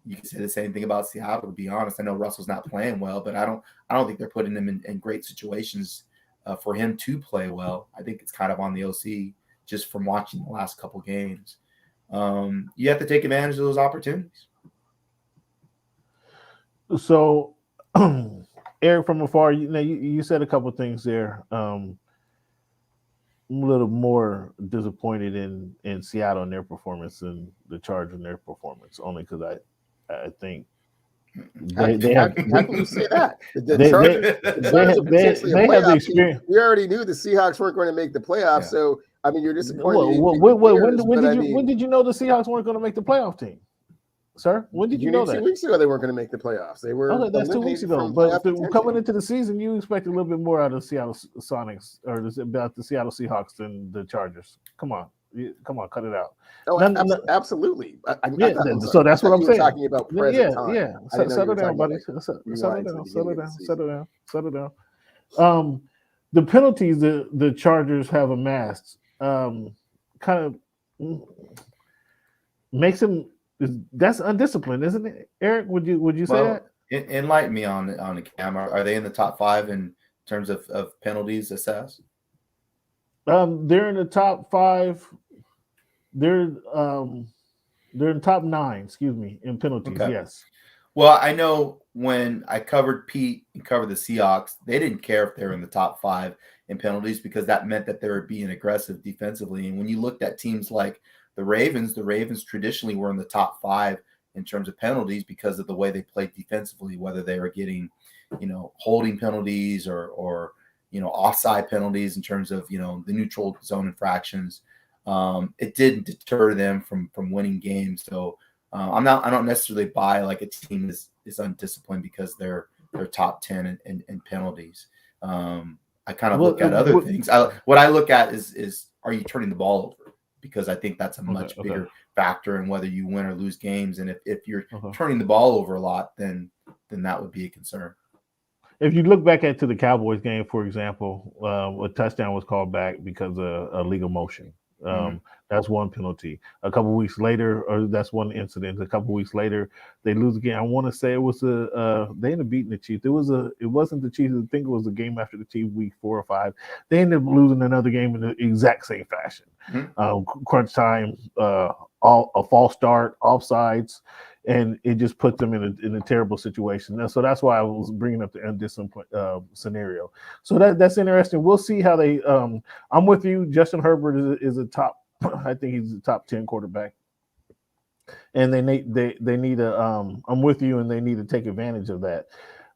[SPEAKER 2] you can say the same thing about Seattle, to be honest. I know Russell's not playing well, but I don't think they're putting him in great situations for him to play well. I think it's kind of on the OC just from watching the last couple games. You have to take advantage of those opportunities.
[SPEAKER 1] So, Eric, from afar, you said a couple of things there. I'm a little more disappointed in Seattle and their performance than the Chargers and their performance, only because I think
[SPEAKER 3] how can you say that? The Chargers have the experience. We already knew the Seahawks weren't going to make the playoffs, so I mean, you're disappointed.
[SPEAKER 1] When did you know the Seahawks weren't going to make the playoff team, sir? When did you know that?
[SPEAKER 3] 2 weeks ago, they weren't going to make the playoffs. They were.
[SPEAKER 1] That's 2 weeks ago. But coming into the season, you expected a little bit more out of the Seattle Sonics or about the Seattle Seahawks than the Chargers. Come on, cut it out.
[SPEAKER 3] Oh, absolutely.
[SPEAKER 1] So that's what I'm saying.
[SPEAKER 3] Talking about present time.
[SPEAKER 1] Yeah. Settle down, buddy. Settle down. The penalties the Chargers have amassed kind of makes them. That's undisciplined, isn't it, Eric? Would you say that?
[SPEAKER 2] Enlighten me on the camera. Are they in the top 5 in terms of penalties assessed?
[SPEAKER 1] They're in the top 5. They're in top 9. Excuse me, in penalties. Okay. Yes.
[SPEAKER 2] Well, I know when I covered Pete and covered the Seahawks, they didn't care if they were in the top 5 in penalties because that meant that they were being aggressive defensively. And when you looked at teams like the Ravens traditionally were in the top 5 in terms of penalties because of the way they played defensively, whether they were getting, holding penalties or offside penalties in terms of, the neutral zone infractions. It didn't deter them from winning games. So I don't necessarily buy like a team is undisciplined because they're top 10 in penalties. I kind of look at other things. What I look at is are you turning the ball over? Because I think that's a much factor in whether you win or lose games. And if you're turning the ball over a lot, then that would be a concern.
[SPEAKER 1] If you look back to the Cowboys game, for example, a touchdown was called back because of illegal motion. That's one penalty. A couple weeks later, or that's one incident. A couple weeks later, they lose again. I want to say it was they ended up beating the Chiefs. It wasn't the Chiefs. I think it was the game after the Chiefs, week 4 or 5. They ended up losing another game in the exact same fashion. Crunch time, a false start, offsides, and it just put them in a terrible situation. And so that's why I was bringing up the undisciplined scenario. So that's interesting. We'll see how they. I'm with you. Justin Herbert is a top. I think he's a top 10 quarterback, and they need a. I'm with you, and they need to take advantage of that.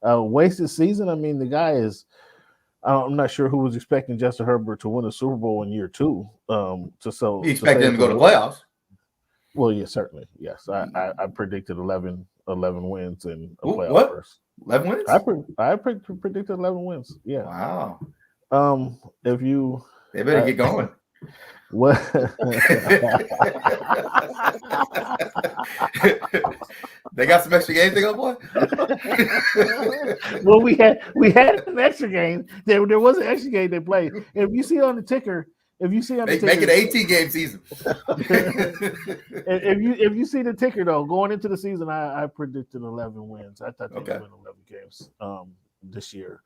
[SPEAKER 1] Wasted season. I mean, the guy is. I'm not sure who was expecting Justin Herbert to win a Super Bowl in year 2.
[SPEAKER 2] You expected him to go to playoffs.
[SPEAKER 1] Well, yeah, certainly. Yes. I predicted 11 wins in a playoff first.
[SPEAKER 2] 11 wins?
[SPEAKER 1] I predicted 11 wins. Yeah.
[SPEAKER 2] Wow.
[SPEAKER 1] If you
[SPEAKER 2] they better get going.
[SPEAKER 1] What
[SPEAKER 2] they got some extra games to go, boy.
[SPEAKER 1] Well, we had an extra game. There was an extra game they played. If you see on the ticker, make
[SPEAKER 2] it an 18-game season.
[SPEAKER 1] if you see the ticker though, going into the season, I predicted 11 wins. I thought they'd win 11 games this year.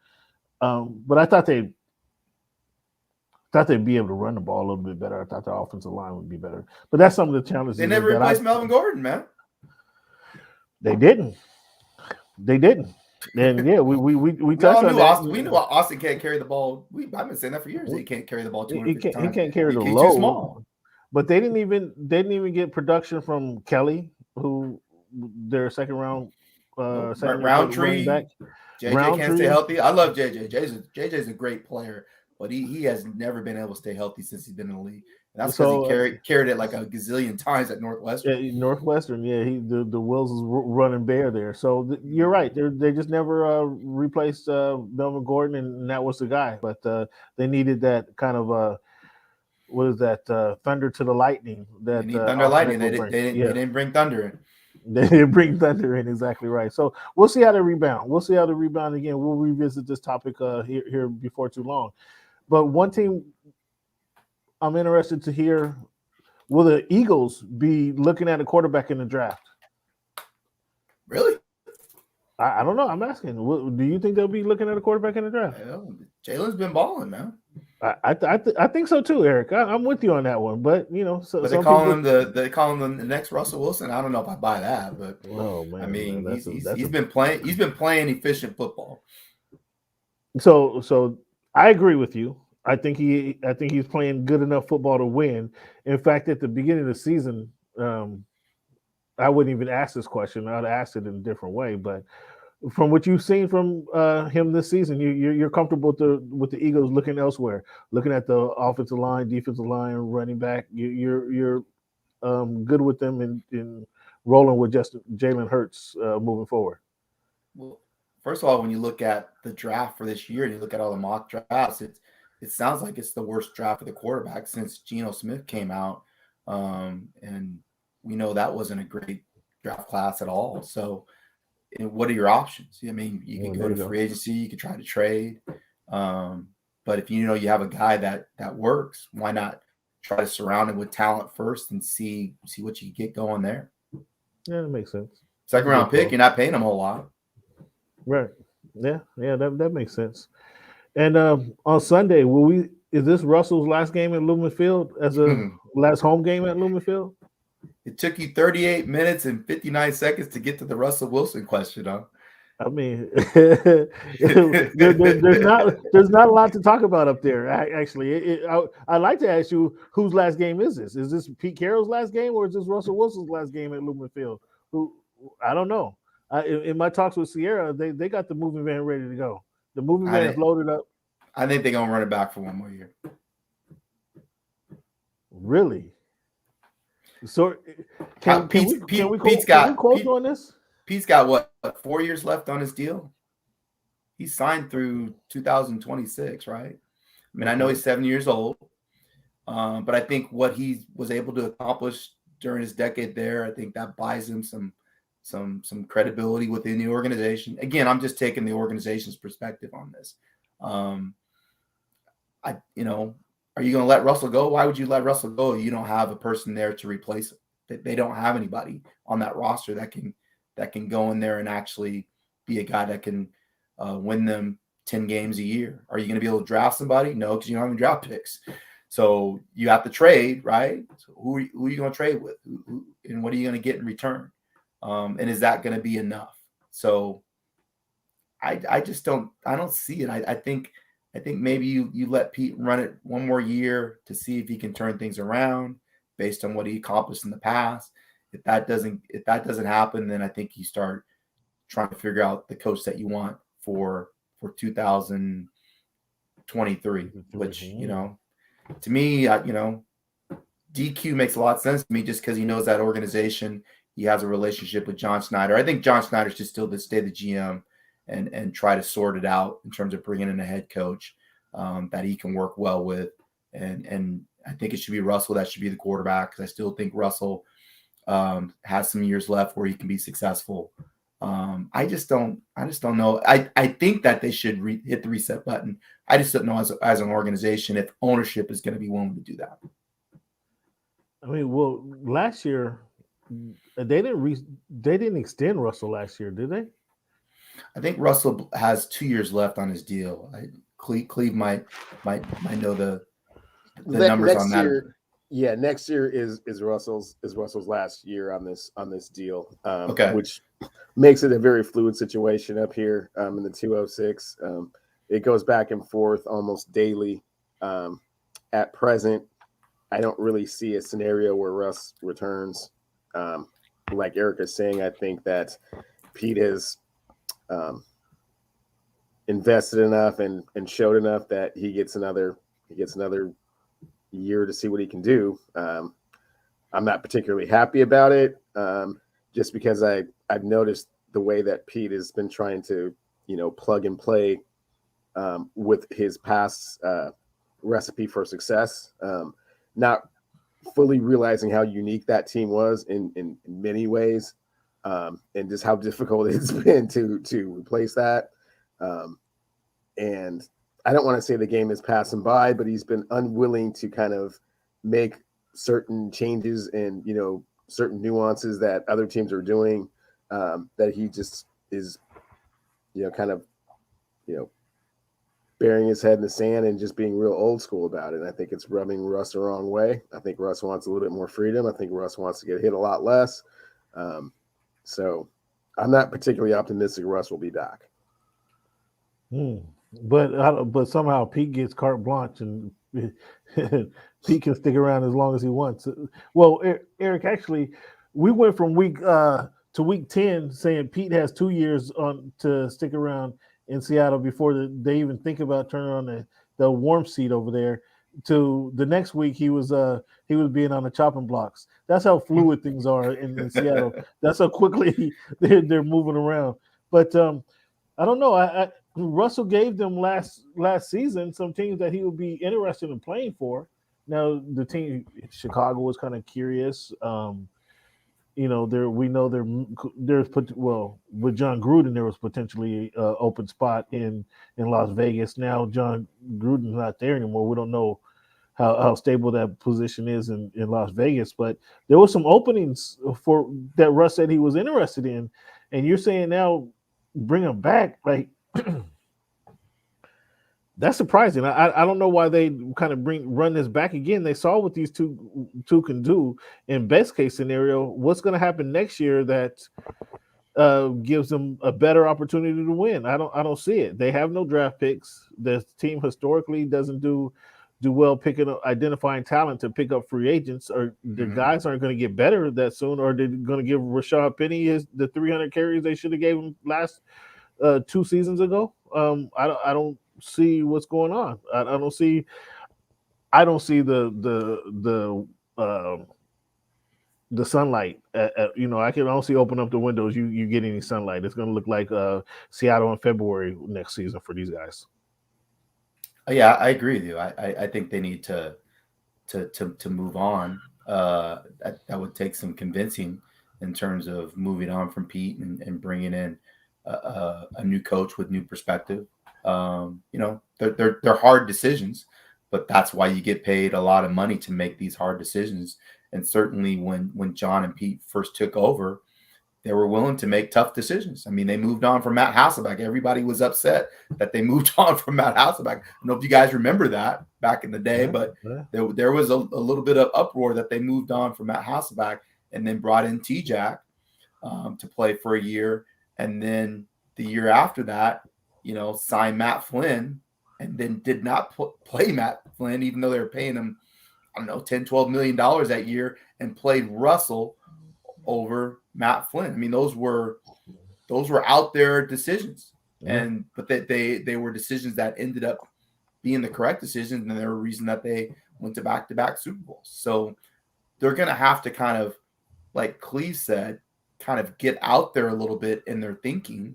[SPEAKER 1] But I thought they'd be able to run the ball a little bit better. I thought the offensive line would be better. But that's some of the challenges.
[SPEAKER 2] They never replaced Melvin Gordon, man.
[SPEAKER 1] They didn't. And yeah, we touched on that.
[SPEAKER 2] Austin. We knew Austin can't carry the ball. I've been saying that for years. He can't carry the ball 250 times.
[SPEAKER 1] He can't carry the load. Too small. But they didn't even get production from Kelly, who their second round
[SPEAKER 2] Roundtree. JJ can't stay healthy. I love JJ. JJ's a great player, but he has never been able to stay healthy since he's been in the league. And that's because he carried it like a gazillion times at Northwestern.
[SPEAKER 1] Yeah, Northwestern, yeah, the Wills is running bare there. So you're right. They just never replaced Melvin Gordon, and that was the guy. But they needed that kind of what is that? Thunder to the lightning. That
[SPEAKER 2] they need thunder lightning. They didn't bring thunder in.
[SPEAKER 1] They didn't bring thunder in, exactly right. So we'll see how they rebound. Again. We'll revisit this topic here before too long. But one team I'm interested to hear, will the Eagles be looking at a quarterback in the draft?
[SPEAKER 2] Really?
[SPEAKER 1] I don't know. I'm asking. Do you think they'll be looking at a quarterback in the draft?
[SPEAKER 2] Jalen's been balling, man.
[SPEAKER 1] I think so too, Eric. I'm with you on that one. But
[SPEAKER 2] but they call him the next Russell Wilson. I don't know if I buy that, but
[SPEAKER 1] man,
[SPEAKER 2] I mean, he's been playing efficient football.
[SPEAKER 1] So I agree with you. I think he's playing good enough football to win. In fact, at the beginning of the season, I wouldn't even ask this question. I'd ask it in a different way. But from what you've seen from him this season, you're comfortable with the Eagles looking elsewhere, looking at the offensive line, defensive line, running back. You're good with them in rolling with just Jalen Hurts moving forward.
[SPEAKER 2] Well, first of all, when you look at the draft for this year and you look at all the mock drafts, it sounds like it's the worst draft for the quarterback since Geno Smith came out. And we know that wasn't a great draft class at all. So what are your options? I mean, you can go to free agency, you can try to trade. But if you have a guy that works, why not try to surround him with talent first and see what you can get going there?
[SPEAKER 1] Yeah, that makes sense.
[SPEAKER 2] Second round pick, you're not paying him a whole lot.
[SPEAKER 1] Right. Yeah, that makes sense. And on Sunday, is this Russell's last game at Lumen Field as a last home game at Lumen Field?
[SPEAKER 2] It took you 38 minutes and 59 seconds to get to the Russell Wilson question, huh?
[SPEAKER 1] I mean, there's not a lot to talk about up there. Actually, I'd like to ask you, whose last game is this? Is this Pete Carroll's last game, or is this Russell Wilson's last game at Lumen Field? I don't know. In my talks with Sierra, they got the moving van ready to go. The moving van is loaded up.
[SPEAKER 2] I think they're gonna run it back for one more year.
[SPEAKER 1] Really? So can we quote on this?
[SPEAKER 2] Pete's got what 4 years left on his deal. He's signed through 2026, right? I mean, I know he's 7 years old, but I think what he was able to accomplish during his decade there. I think that buys him some credibility within the organization. Again, I'm just taking the organization's perspective on this. Are you going to let Russell go? Why would you let Russell go? You don't have a person there to replace him. They don't have anybody on that roster that can go in there and actually be a guy that can win them 10 games a year. Are you going to be able to draft somebody? No, because you don't have any draft picks. So you have to trade, right? So who are you going to trade with? And what are you going to get in return? And is that going to be enough? So I don't see it. I think maybe you let Pete run it one more year to see if he can turn things around based on what he accomplished in the past. If that doesn't happen, then I think you start trying to figure out the coach that you want for 2023, which, to me, DQ makes a lot of sense to me just because he knows that organization. He has a relationship with John Schneider. I think John Schneider should still stay the GM and try to sort it out in terms of bringing in a head coach that he can work well with. And I think it should be Russell that should be the quarterback, because I still think Russell has some years left where he can be successful. I just don't know. I think that they should hit the reset button. I just don't know as an organization if ownership is going to be willing to do that.
[SPEAKER 1] I mean, well, last year they didn't extend Russell last year, did they?
[SPEAKER 2] I think Russell has 2 years left on his deal. Cleve might know the numbers on that.
[SPEAKER 3] Year, yeah, next year is Russell's last year on this deal.
[SPEAKER 2] Okay.
[SPEAKER 3] Which makes it a very fluid situation up here in the 206. It goes back and forth almost daily. At present, I don't really see a scenario where Russ returns. Like Eric is saying, I think that Pete has invested enough and showed enough that he gets another year to see what he can do. I'm not particularly happy about it, just because I've noticed the way that Pete has been trying to, plug and play with his past recipe for success, not fully realizing how unique that team was in many ways, and just how difficult it's been to replace that. And I don't want to say the game is passing by, but he's been unwilling to kind of make certain changes and, certain nuances that other teams are doing, that he just is, kind of, burying his head in the sand and just being real old school about it. And I think it's rubbing Russ the wrong way. I think Russ wants a little bit more freedom. I think Russ wants to get hit a lot less. So I'm not particularly optimistic Russ will be back.
[SPEAKER 1] But somehow Pete gets carte blanche, and Pete can stick around as long as he wants. Well, Eric, actually, we went from week to week 10 saying Pete has 2 years on to stick around in Seattle before they even think about turning on the warm seat over there. To the next week, he was being on the chopping blocks. That's how fluid things are in Seattle. That's how quickly they're moving around. But I don't know. Russell gave them last season some teams that he would be interested in playing for. Now the team Chicago was kind of curious. We know there's with John Gruden there was potentially an open spot in Las Vegas. Now John Gruden's not there anymore. We don't know how stable that position is in Las Vegas, but there were some openings for that Russ said he was interested in, and you're saying now bring him back, like that's surprising. I don't know why they kind of run this back again. They saw what these two can do in best case scenario. What's going to happen next year that gives them a better opportunity to win? I don't see it. They have no draft picks. The team historically doesn't do well identifying talent to pick up free agents, or the guys aren't going to get better that soon, or they're going to give Rashad Penny the 300 carries they should have gave him last 2 seasons ago. I don't see what's going on. I don't see the sunlight. I can honestly open up the windows. You get any sunlight? It's going to look like Seattle in February next season for these guys.
[SPEAKER 2] Yeah, I agree with you. I think they need to move on. that would take some convincing in terms of moving on from Pete and bringing in a new coach with new perspective. They're hard decisions, but that's why you get paid a lot of money to make these hard decisions. And certainly when John and Pete first took over, they were willing to make tough decisions. I mean, they moved on from Matt Hasselbeck. Everybody was upset that they moved on from Matt Hasselbeck. I don't know if you guys remember that back in the day, but there was a little bit of uproar that they moved on from Matt Hasselbeck and then brought in T-Jack to play for a year. And then the year after that, signed Matt Flynn and then did not play Matt Flynn, even though they were paying him, I don't know, $10, $12 million that year, and played Russell over Matt Flynn. I mean, those were out there decisions, but they were decisions that ended up being the correct decisions, and there were a reason that they went to back-to-back Super Bowls. So they're going to have to kind of, like Cleve said, kind of get out there a little bit in their thinking.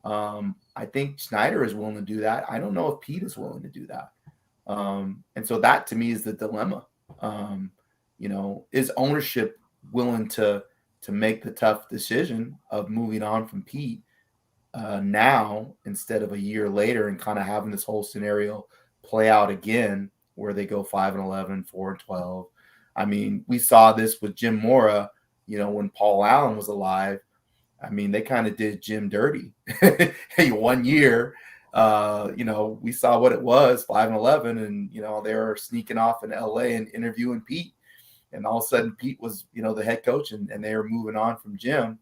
[SPEAKER 2] I think Snyder is willing to do that. I don't know if Pete is willing to do that. And so that to me is the dilemma. Is ownership willing to make the tough decision of moving on from Pete now instead of a year later and kind of having this whole scenario play out again where they go 5-11, 4-12. I mean, we saw this with Jim Mora, when Paul Allen was alive. I mean, they kind of did Jim dirty. Hey, 1 year, we saw what it was, 5-11, and, they were sneaking off in LA and interviewing Pete. And all of a sudden, Pete was, the head coach, and they were moving on from Jim.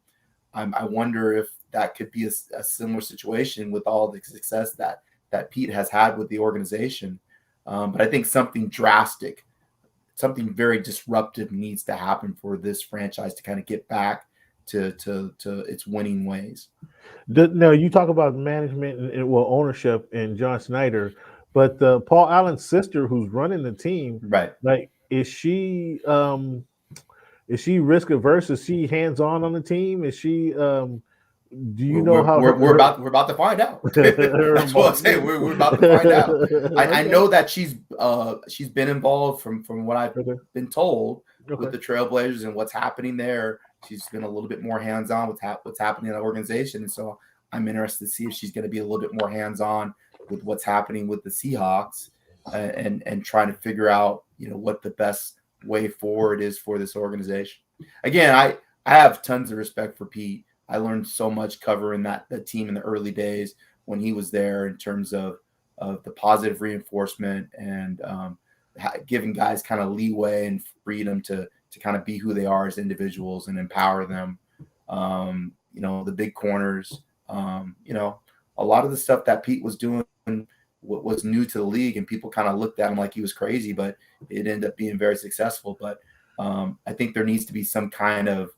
[SPEAKER 2] I wonder if that could be a similar situation with all the success that Pete has had with the organization. But I think something drastic, something very disruptive needs to happen for this franchise to kind of get back to its winning ways.
[SPEAKER 1] Now, you talk about management and ownership and John Snyder, but Paul Allen's sister, who's running the team,
[SPEAKER 2] right?
[SPEAKER 1] Like, is she risk averse? Is she hands on the team? Is she? Do you know how
[SPEAKER 2] we're about to find out? That's what I'm saying. We're about to find out. I know that she's been involved from what I've been told with the Trailblazers and what's happening there. She's been a little bit more hands on with what's happening in the organization, and so I'm interested to see if she's going to be a little bit more hands on with what's happening with the Seahawks and trying to figure out what the best way forward is for this organization. Again, I have tons of respect for Pete. I learned so much covering that team in the early days when he was there in terms of the positive reinforcement and giving guys kind of leeway and freedom to kind of be who they are as individuals and empower them. The big corners, a lot of the stuff that Pete was doing was new to the league, and people kind of looked at him like he was crazy, but it ended up being very successful. But I think there needs to be some kind of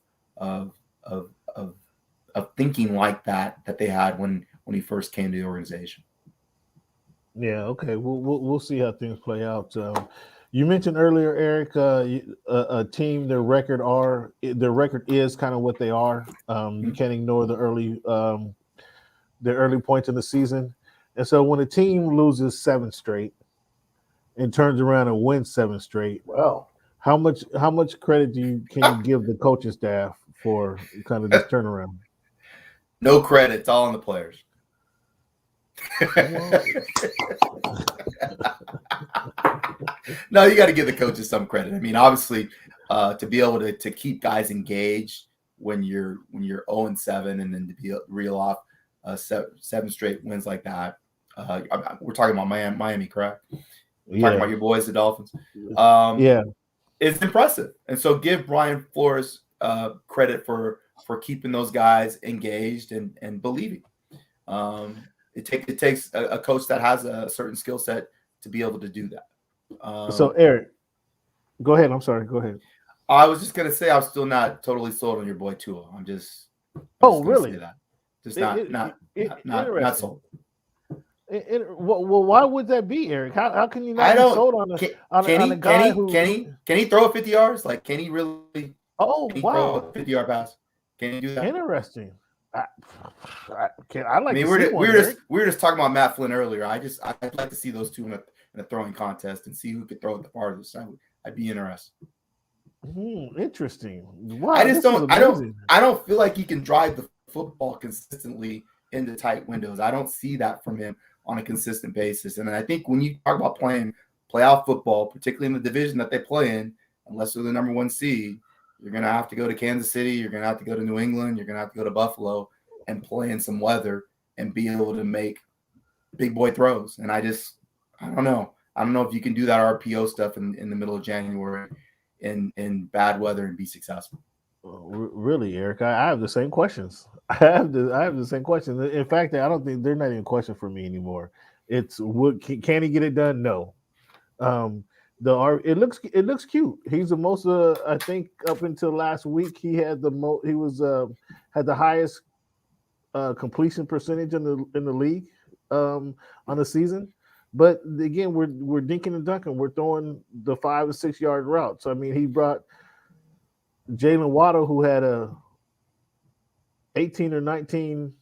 [SPEAKER 2] thinking like that they had when he first came to the organization.
[SPEAKER 1] Yeah. Okay. We'll see how things play out. You mentioned earlier, Eric, a team, their record is kind of what they are. You can't ignore the early points in the season. And so when a team loses 7 straight and turns around and wins 7 straight,
[SPEAKER 3] well,
[SPEAKER 1] how much credit can you give the coaching staff for kind of this turnaround?
[SPEAKER 2] No credit. It's all on the players. No, you got to give the coaches some credit. I mean, obviously, to be able to keep guys engaged when you're 0-7 and then to be able to reel off 7 straight wins like that. We're talking about Miami, correct?
[SPEAKER 1] Yeah.
[SPEAKER 2] Talking about your boys, the Dolphins.
[SPEAKER 1] Yeah,
[SPEAKER 2] it's impressive, and so give Brian Flores credit for keeping those guys engaged and believing. It takes a coach that has a certain skill set to be able to do that.
[SPEAKER 1] So Eric, go ahead. I'm sorry. Go ahead.
[SPEAKER 2] I was just gonna say I'm still not totally sold on your boy Tua. I'm just
[SPEAKER 1] really?
[SPEAKER 2] say that. Just not sold.
[SPEAKER 1] Well, why would that be, Eric? How can you not be sold on a guy who
[SPEAKER 2] can he throw it 50 yards? Like, can he really?
[SPEAKER 1] Oh, wow!
[SPEAKER 2] Throw a 50-yard pass. Can he do that?
[SPEAKER 1] Interesting.
[SPEAKER 2] I mean, we're just talking about Matt Flynn earlier. I'd like to see those two in a throwing contest and see who could throw it the farthest. I'd be interested.
[SPEAKER 1] Interesting. Wow,
[SPEAKER 2] I just
[SPEAKER 1] this is
[SPEAKER 2] don't.
[SPEAKER 1] amazing.
[SPEAKER 2] I don't feel like he can drive the football consistently into tight windows. I don't see that from him on a consistent basis. And I think when you talk about playing playoff football, particularly in the division that they play in, unless they're the number 1 seed, you're going to have to go to Kansas City. You're going to have to go to New England. You're going to have to go to Buffalo and play in some weather and be able to make big boy throws. And I don't know. I don't know if you can do that RPO stuff in the middle of January in bad weather and be successful.
[SPEAKER 1] Really, Eric, I have the same questions. I have the same questions. In fact, I don't think they're not even questions for me anymore. It's can he get it done? No. It looks cute. He's the most. I think up until last week, he had the most. He was had the highest completion percentage in the league on the season. But again, we're dinking and dunking. We're throwing the 5 or 6 yard routes. I mean, he brought Jalen Waddle, who had a 18 or 19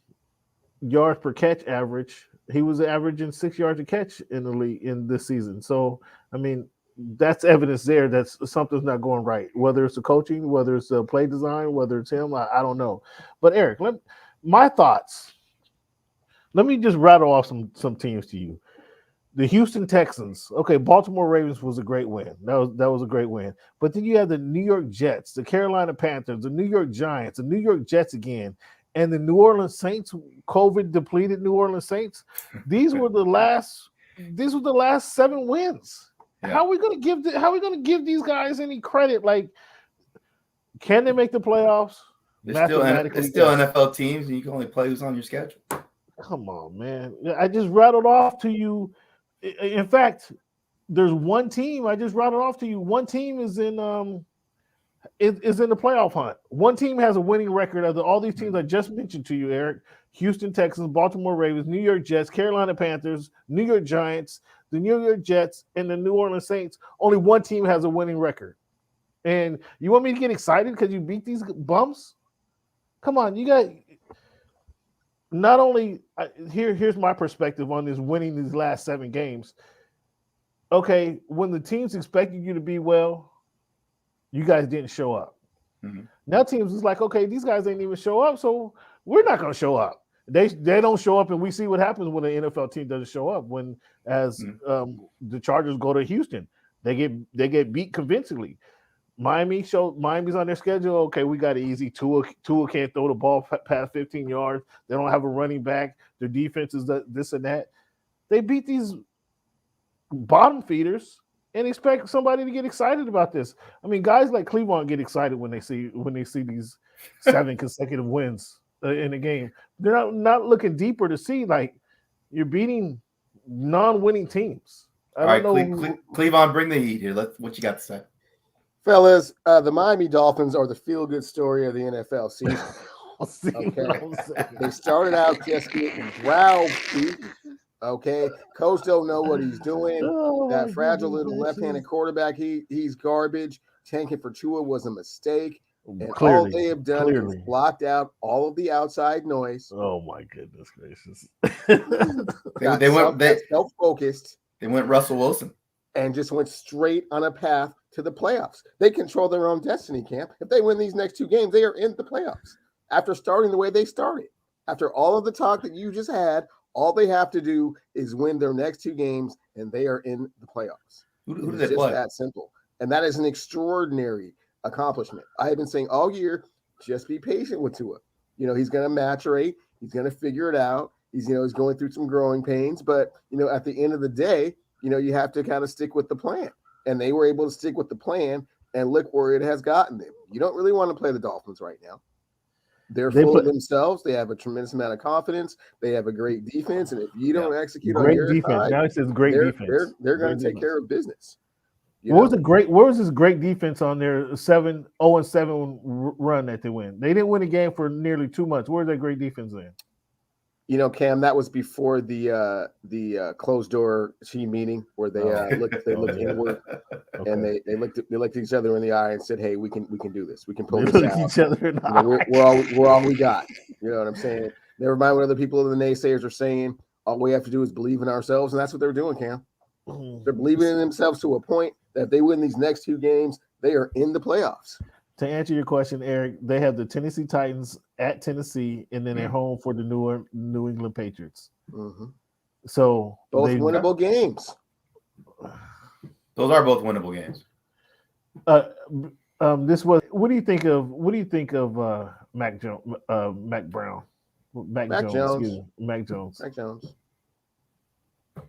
[SPEAKER 1] yards per catch average. He was averaging 6 yards a catch in the league in this season. So, I mean, that's evidence there that something's not going right. Whether it's the coaching, whether it's the play design, whether it's him, I don't know. But Eric, my thoughts. Let me just rattle off some teams to you. The Houston Texans. Okay, Baltimore Ravens was a great win. That was a great win. But then you have the New York Jets, the Carolina Panthers, the New York Giants, the New York Jets again, and the New Orleans Saints, COVID depleted New Orleans Saints. These were the last 7 wins. Yeah. How are we going to give these guys any credit? Like, can they make the playoffs?
[SPEAKER 2] They're still NFL teams, and you can only play who's on your schedule.
[SPEAKER 1] Come on, man. I just rattled off to you. In fact, there's one team I just rattled off to you. One team is in the playoff hunt. One team has a winning record of all these teams I just mentioned to you, Eric. Houston Texans, Baltimore Ravens, New York Jets, Carolina Panthers, New York Giants, the New York Jets, and the New Orleans Saints. Only one team has a winning record. And you want me to get excited because you beat these bums? Come on, you got – not only here's my perspective on this winning these last 7 games. Okay, when the teams expected you to be well, you guys didn't show up. Mm-hmm. Now teams is like, okay, these guys ain't even show up, so we're not going to show up. They don't show up, and we see what happens when an NFL team doesn't show up. When the Chargers go to Houston, they get beat convincingly. Miami's on their schedule. Okay, we got it easy. Tua can't throw the ball past 15 yards. They don't have a running back. Their defense is this and that. They beat these bottom feeders and expect somebody to get excited about this. I mean, guys like Cleveland get excited when they see these 7 consecutive wins in a game. They're not looking deeper to see like you're beating non-winning teams.
[SPEAKER 2] All right, Cleveland, bring the heat here. What you got to say?
[SPEAKER 3] Fellas, the Miami Dolphins are the feel-good story of the NFL season. Okay. They started out just getting browbeat. Okay. Coach don't know what he's doing. That fragile little left-handed quarterback, he's garbage. Tanking for Tua was a mistake. And all they have done is blocked out all of the outside noise.
[SPEAKER 1] Oh, my goodness gracious.
[SPEAKER 3] they went self-focused.
[SPEAKER 2] They went Russell Wilson.
[SPEAKER 3] And just went straight on a path to the playoffs. They control their own destiny, Camp. If they win these next 2 games, they are in the playoffs. After starting the way they started, after all of the talk that you just had, all they have to do is win their next 2 games, and they are in the playoffs.
[SPEAKER 2] Who do they play?
[SPEAKER 3] It's that simple. And that is an extraordinary accomplishment. I have been saying all year, just be patient with Tua. He's going to maturate. He's going to figure it out. He's going through some growing pains. But, at the end of the day, you have to kind of stick with the plan. And they were able to stick with the plan, and look where it has gotten them. You don't really want to play the Dolphins right now. They're full of themselves. They have a tremendous amount of confidence. They have a great defense. And if you don't execute on your side,
[SPEAKER 1] now it says great defense.
[SPEAKER 3] They're going to take care of business.
[SPEAKER 1] Where was this great defense on their 0-7 run that they win? They didn't win a game for nearly 2 months. Where's that great defense in?
[SPEAKER 3] Cam, that was before the closed door team meeting where they looked inward, and they looked at each other in the eye and said, "Hey, we can do this. We can pull this out.
[SPEAKER 1] Each other in the eye.
[SPEAKER 3] We're all we got." You know what I'm saying? Never mind what other people in the naysayers are saying. All we have to do is believe in ourselves, and that's what they're doing, Cam. They're believing in themselves to a point that if they win these next 2 games, they are in the playoffs.
[SPEAKER 1] To answer your question, Eric, they have the Tennessee Titans at Tennessee, and then they're home for the New England Patriots.
[SPEAKER 3] Mm-hmm.
[SPEAKER 1] So
[SPEAKER 3] both winnable games.
[SPEAKER 2] Those are both winnable games.
[SPEAKER 1] This was. What do you think of Mac Jones? Mac Brown. Mac Jones. Excuse me. Mac Jones.
[SPEAKER 3] Mac Jones.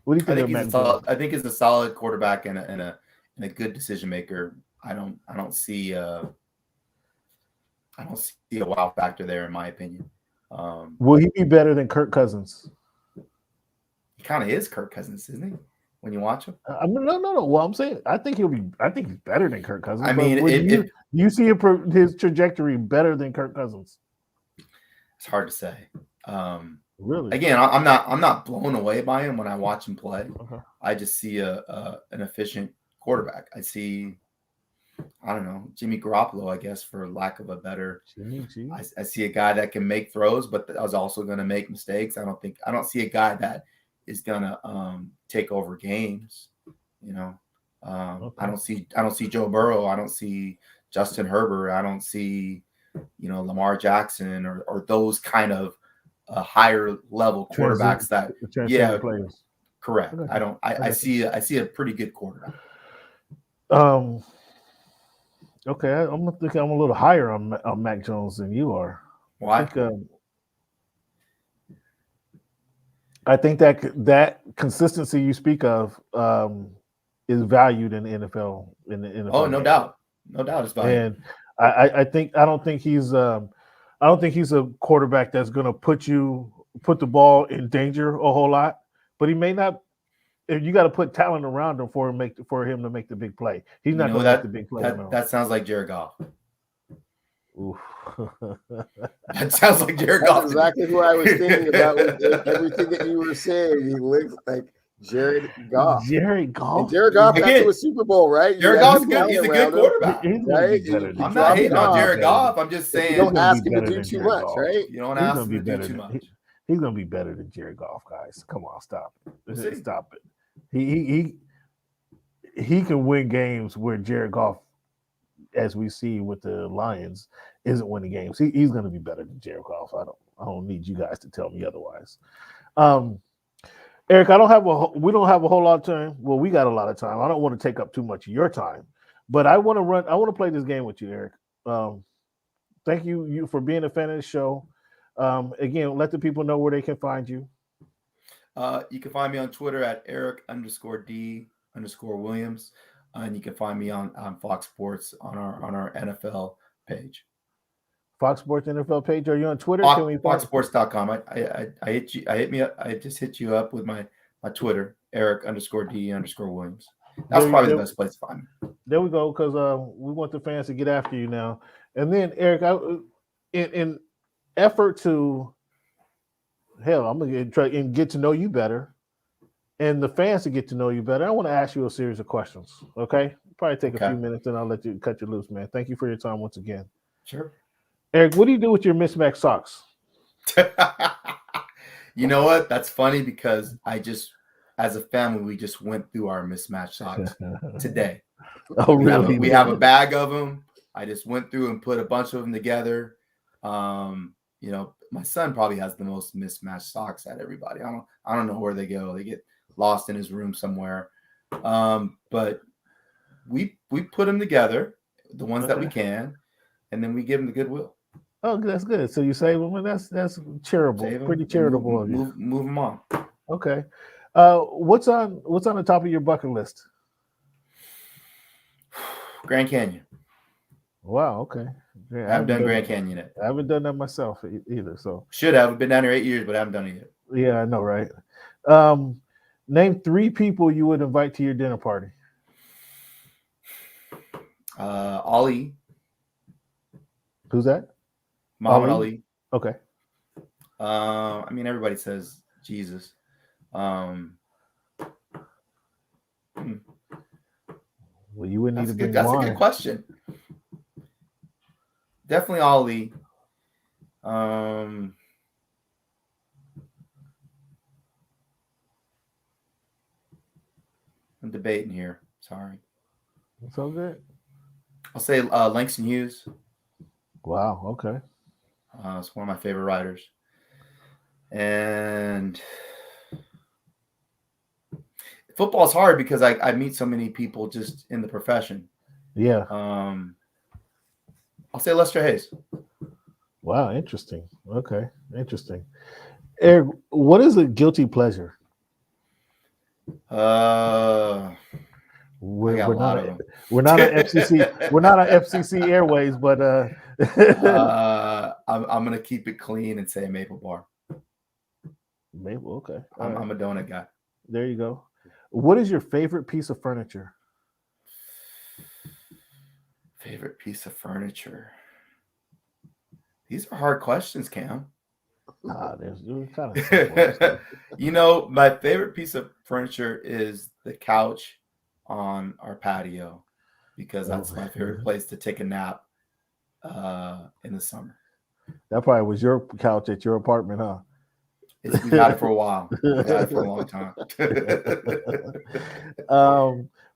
[SPEAKER 1] What do you think of Mac Jones?
[SPEAKER 2] I think he's a solid quarterback and a good decision maker. I don't see a wow factor there, in my opinion.
[SPEAKER 1] Will he be better than Kirk Cousins?
[SPEAKER 2] He kind of is Kirk Cousins, isn't he? When you watch him,
[SPEAKER 1] no. Well, I'm saying I think he's better than Kirk Cousins.
[SPEAKER 2] I mean,
[SPEAKER 1] you see his trajectory better than Kirk Cousins.
[SPEAKER 2] It's hard to say.
[SPEAKER 1] Really?
[SPEAKER 2] Again, I'm not blown away by him when I watch him play.
[SPEAKER 1] Okay.
[SPEAKER 2] I just see an efficient quarterback. I see, I don't know, Jimmy Garoppolo, I guess, for lack of a better. I see a guy that can make throws, but I was also going to make mistakes. I don't see a guy that is going to take over games. You know, okay. I don't see Joe Burrow. I don't see Justin Herbert. I don't see, Lamar Jackson or those kind of higher level quarterbacks
[SPEAKER 1] players.
[SPEAKER 2] Correct. Okay. I see a pretty good quarterback.
[SPEAKER 1] Okay, I'm a little higher on Mac Jones than you are.
[SPEAKER 2] Why?
[SPEAKER 1] I think that consistency you speak of is valued in the NFL.
[SPEAKER 2] Oh, no doubt, it's valued.
[SPEAKER 1] And I don't think he's a quarterback that's going to put the ball in danger a whole lot. But he may not. You got to put talent around him for him to make the big play. He's not going to make the big play.
[SPEAKER 2] That sounds like Jared Goff.
[SPEAKER 1] Oof.
[SPEAKER 2] That sounds like Jared Goff.
[SPEAKER 3] That's exactly who I was thinking about with everything that you were saying. He looks like Jared Goff.
[SPEAKER 1] Jared Goff.
[SPEAKER 3] And Jared Goff got to a Super Bowl, right?
[SPEAKER 2] Jared Goff's good. He's a good quarterback,
[SPEAKER 3] right?
[SPEAKER 2] I'm not hating on Jared Goff. I'm just saying
[SPEAKER 3] you don't ask him to do too much, right?
[SPEAKER 2] You don't ask him to do too much.
[SPEAKER 1] He's going to be better than Jared Goff, guys. Come on, stop it. Stop it. He can win games where Jared Goff, as we see with the Lions, isn't winning games. He's going to be better than Jared Goff. I don't need you guys to tell me otherwise. Eric, we don't have a whole lot of time. Well, we got a lot of time. I don't want to take up too much of your time, but I want to play this game with you, Eric. Thank you for being a fan of the show. Again, let the people know where they can find you.
[SPEAKER 2] You can find me on Twitter at Eric_D_Williams. And you can find me on Fox Sports on our NFL page.
[SPEAKER 1] Fox Sports NFL page. Are you on Twitter?
[SPEAKER 2] FoxSports.com. I just hit you up with my Twitter, Eric_D_Williams. That's probably the best place to find me.
[SPEAKER 1] There we go, because we want the fans to get after you now. And then, Eric, in effort to I'm gonna try and get to know you better, and the fans to get to know you better, I want to ask you a series of questions. Okay, probably take a few minutes, and I'll let you cut you loose, man. Thank you for your time once again.
[SPEAKER 2] Sure.
[SPEAKER 1] Eric, what do you do with your mismatched socks?
[SPEAKER 2] You know what? That's funny because as a family, we just went through our mismatched socks today.
[SPEAKER 1] Oh, really?
[SPEAKER 2] We have a bag of them. I just went through and put a bunch of them together. My son probably has the most mismatched socks at everybody. I don't know where they go. They get lost in his room somewhere. But we put them together, the ones that we can, and then we give them the Goodwill.
[SPEAKER 1] Oh, that's good. So you save them, and that's charitable, pretty charitable of you.
[SPEAKER 2] Move them on.
[SPEAKER 1] Okay. What's on the top of your bucket list?
[SPEAKER 2] Grand Canyon.
[SPEAKER 1] Wow. Okay.
[SPEAKER 2] Yeah, I haven't done Grand Canyon yet.
[SPEAKER 1] I haven't done that myself either. So
[SPEAKER 2] should have. I've been down here 8 years, but I haven't done it yet.
[SPEAKER 1] Yeah, I know, right? Name 3 people you would invite to your dinner party.
[SPEAKER 2] Ali.
[SPEAKER 1] Who's that?
[SPEAKER 2] Muhammad Ali.
[SPEAKER 1] Okay.
[SPEAKER 2] Everybody says Jesus.
[SPEAKER 1] Well, you wouldn't need to bring
[SPEAKER 2] That's
[SPEAKER 1] wine.
[SPEAKER 2] a good question. Definitely Ali. I'm debating here. Sorry.
[SPEAKER 1] It's all good.
[SPEAKER 2] I'll say Langston Hughes.
[SPEAKER 1] Wow. Okay.
[SPEAKER 2] It's one of my favorite writers. And football is hard because I meet so many people just in the profession.
[SPEAKER 1] Yeah.
[SPEAKER 2] I'll say Lester Hayes.
[SPEAKER 1] Wow. Interesting. Okay. Interesting. Eric, what is a guilty pleasure?
[SPEAKER 2] I got a lot of them.
[SPEAKER 1] We're not on FCC. We're not on FCC Airways, but
[SPEAKER 2] I'm gonna keep it clean and say Maple Bar.
[SPEAKER 1] Maple. Okay.
[SPEAKER 2] I'm a donut guy.
[SPEAKER 1] There you go. What is your favorite piece of furniture?
[SPEAKER 2] Favorite piece of furniture. These are hard questions, Cam.
[SPEAKER 1] There's kind of simple.
[SPEAKER 2] You know, my favorite piece of furniture is the couch on our patio because that's my favorite place to take a nap in the summer.
[SPEAKER 1] That probably was your couch at your apartment, huh?
[SPEAKER 2] We've had it for a while. We've had it for a long time.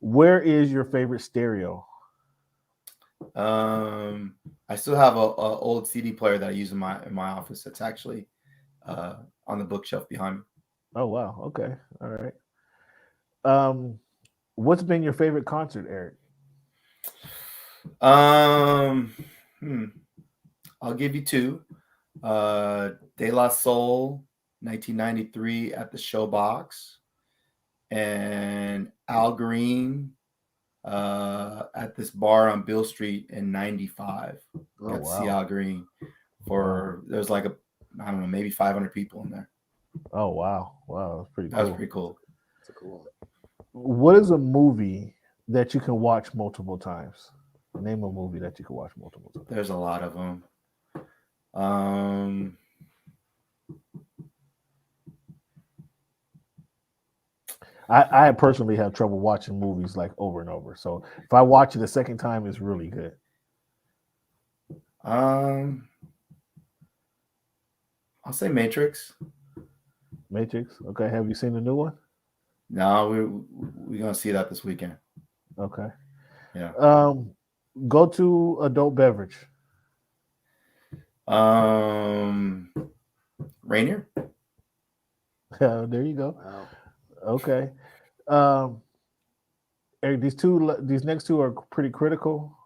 [SPEAKER 1] Where is your favorite stereo?
[SPEAKER 2] I still have a old CD player that I use in my office. That's actually on the bookshelf behind me.
[SPEAKER 1] Oh wow. Okay. All right. What's been your favorite concert, Eric?
[SPEAKER 2] I'll give you two. De La Soul, 1993 at the Showbox, and Al Green at this bar on Bill Street in 95. Got to see Al Green there's like I don't know, maybe 500 people in there.
[SPEAKER 1] Oh wow. That's pretty cool.
[SPEAKER 2] That was pretty cool.
[SPEAKER 3] That's a cool one.
[SPEAKER 1] What is a movie that you can watch multiple times? Name a movie that you can watch multiple times.
[SPEAKER 2] There's a lot of them.
[SPEAKER 1] I personally have trouble watching movies like over and over. So if I watch it a second time, it's really good.
[SPEAKER 2] I'll say Matrix.
[SPEAKER 1] Matrix. Okay. Have you seen the new one?
[SPEAKER 2] No, we're gonna see that this weekend.
[SPEAKER 1] Okay.
[SPEAKER 2] Yeah.
[SPEAKER 1] Go to adult beverage.
[SPEAKER 2] Rainier.
[SPEAKER 1] There you go.
[SPEAKER 3] Wow.
[SPEAKER 1] Okay. Eric, these next two are pretty critical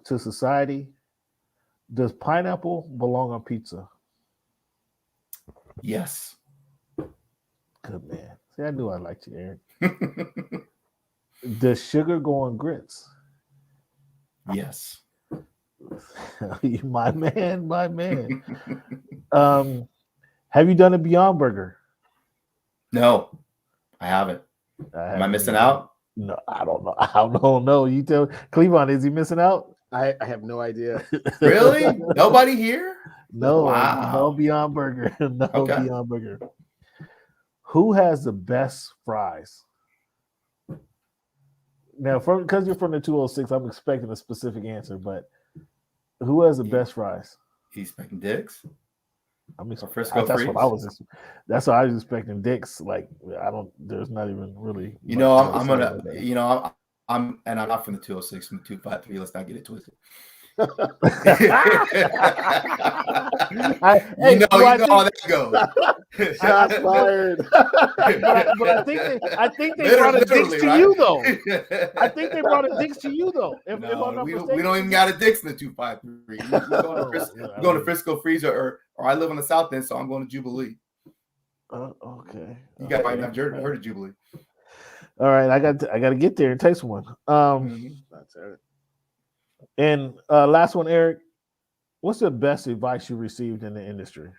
[SPEAKER 1] to society. Does pineapple belong on pizza?
[SPEAKER 2] Yes.
[SPEAKER 1] Good man. See, I knew I liked you, Eric. Does sugar go on grits?
[SPEAKER 2] Yes.
[SPEAKER 1] My man. Have you done a Beyond Burger?
[SPEAKER 2] No, I haven't. Am I missing out?
[SPEAKER 1] No, I don't know. I don't know. You tell Cleavon, is he missing out?
[SPEAKER 3] I have no idea.
[SPEAKER 2] Really? Nobody here?
[SPEAKER 1] No,
[SPEAKER 2] Wow.
[SPEAKER 1] no Beyond Burger. No
[SPEAKER 2] Okay.
[SPEAKER 1] Beyond Burger. Who has the best fries? Now, because you're from the 206, I'm expecting a specific answer, but who has the best fries?
[SPEAKER 2] He's expecting Dick's.
[SPEAKER 1] I mean,
[SPEAKER 2] Or Frisco
[SPEAKER 1] that's
[SPEAKER 2] Freeze.
[SPEAKER 1] what I was. That's what I was expecting. Dick's. Like, I don't. There's not even really.
[SPEAKER 2] You know,
[SPEAKER 1] much
[SPEAKER 2] I'm
[SPEAKER 1] to say
[SPEAKER 2] gonna.
[SPEAKER 1] about that.
[SPEAKER 2] You know, I'm not from the 206. From the 253. Let's not get it twisted.
[SPEAKER 1] You
[SPEAKER 2] You know how that goes.
[SPEAKER 3] Shots fired.
[SPEAKER 1] but I think they brought a Dick's to you though. I think they brought a Dick's to you though. If I'm not
[SPEAKER 2] we
[SPEAKER 1] mistaken.
[SPEAKER 2] don't even got a Dick's in the 253. We're going to Frisco Freeze or I live on the south end, so I'm going to Jubilee.
[SPEAKER 1] Okay.
[SPEAKER 2] You got to have heard of Jubilee.
[SPEAKER 1] All right, I got to get there and taste one.
[SPEAKER 3] That's it.
[SPEAKER 1] And last one, Eric. What's the best advice you received in the industry?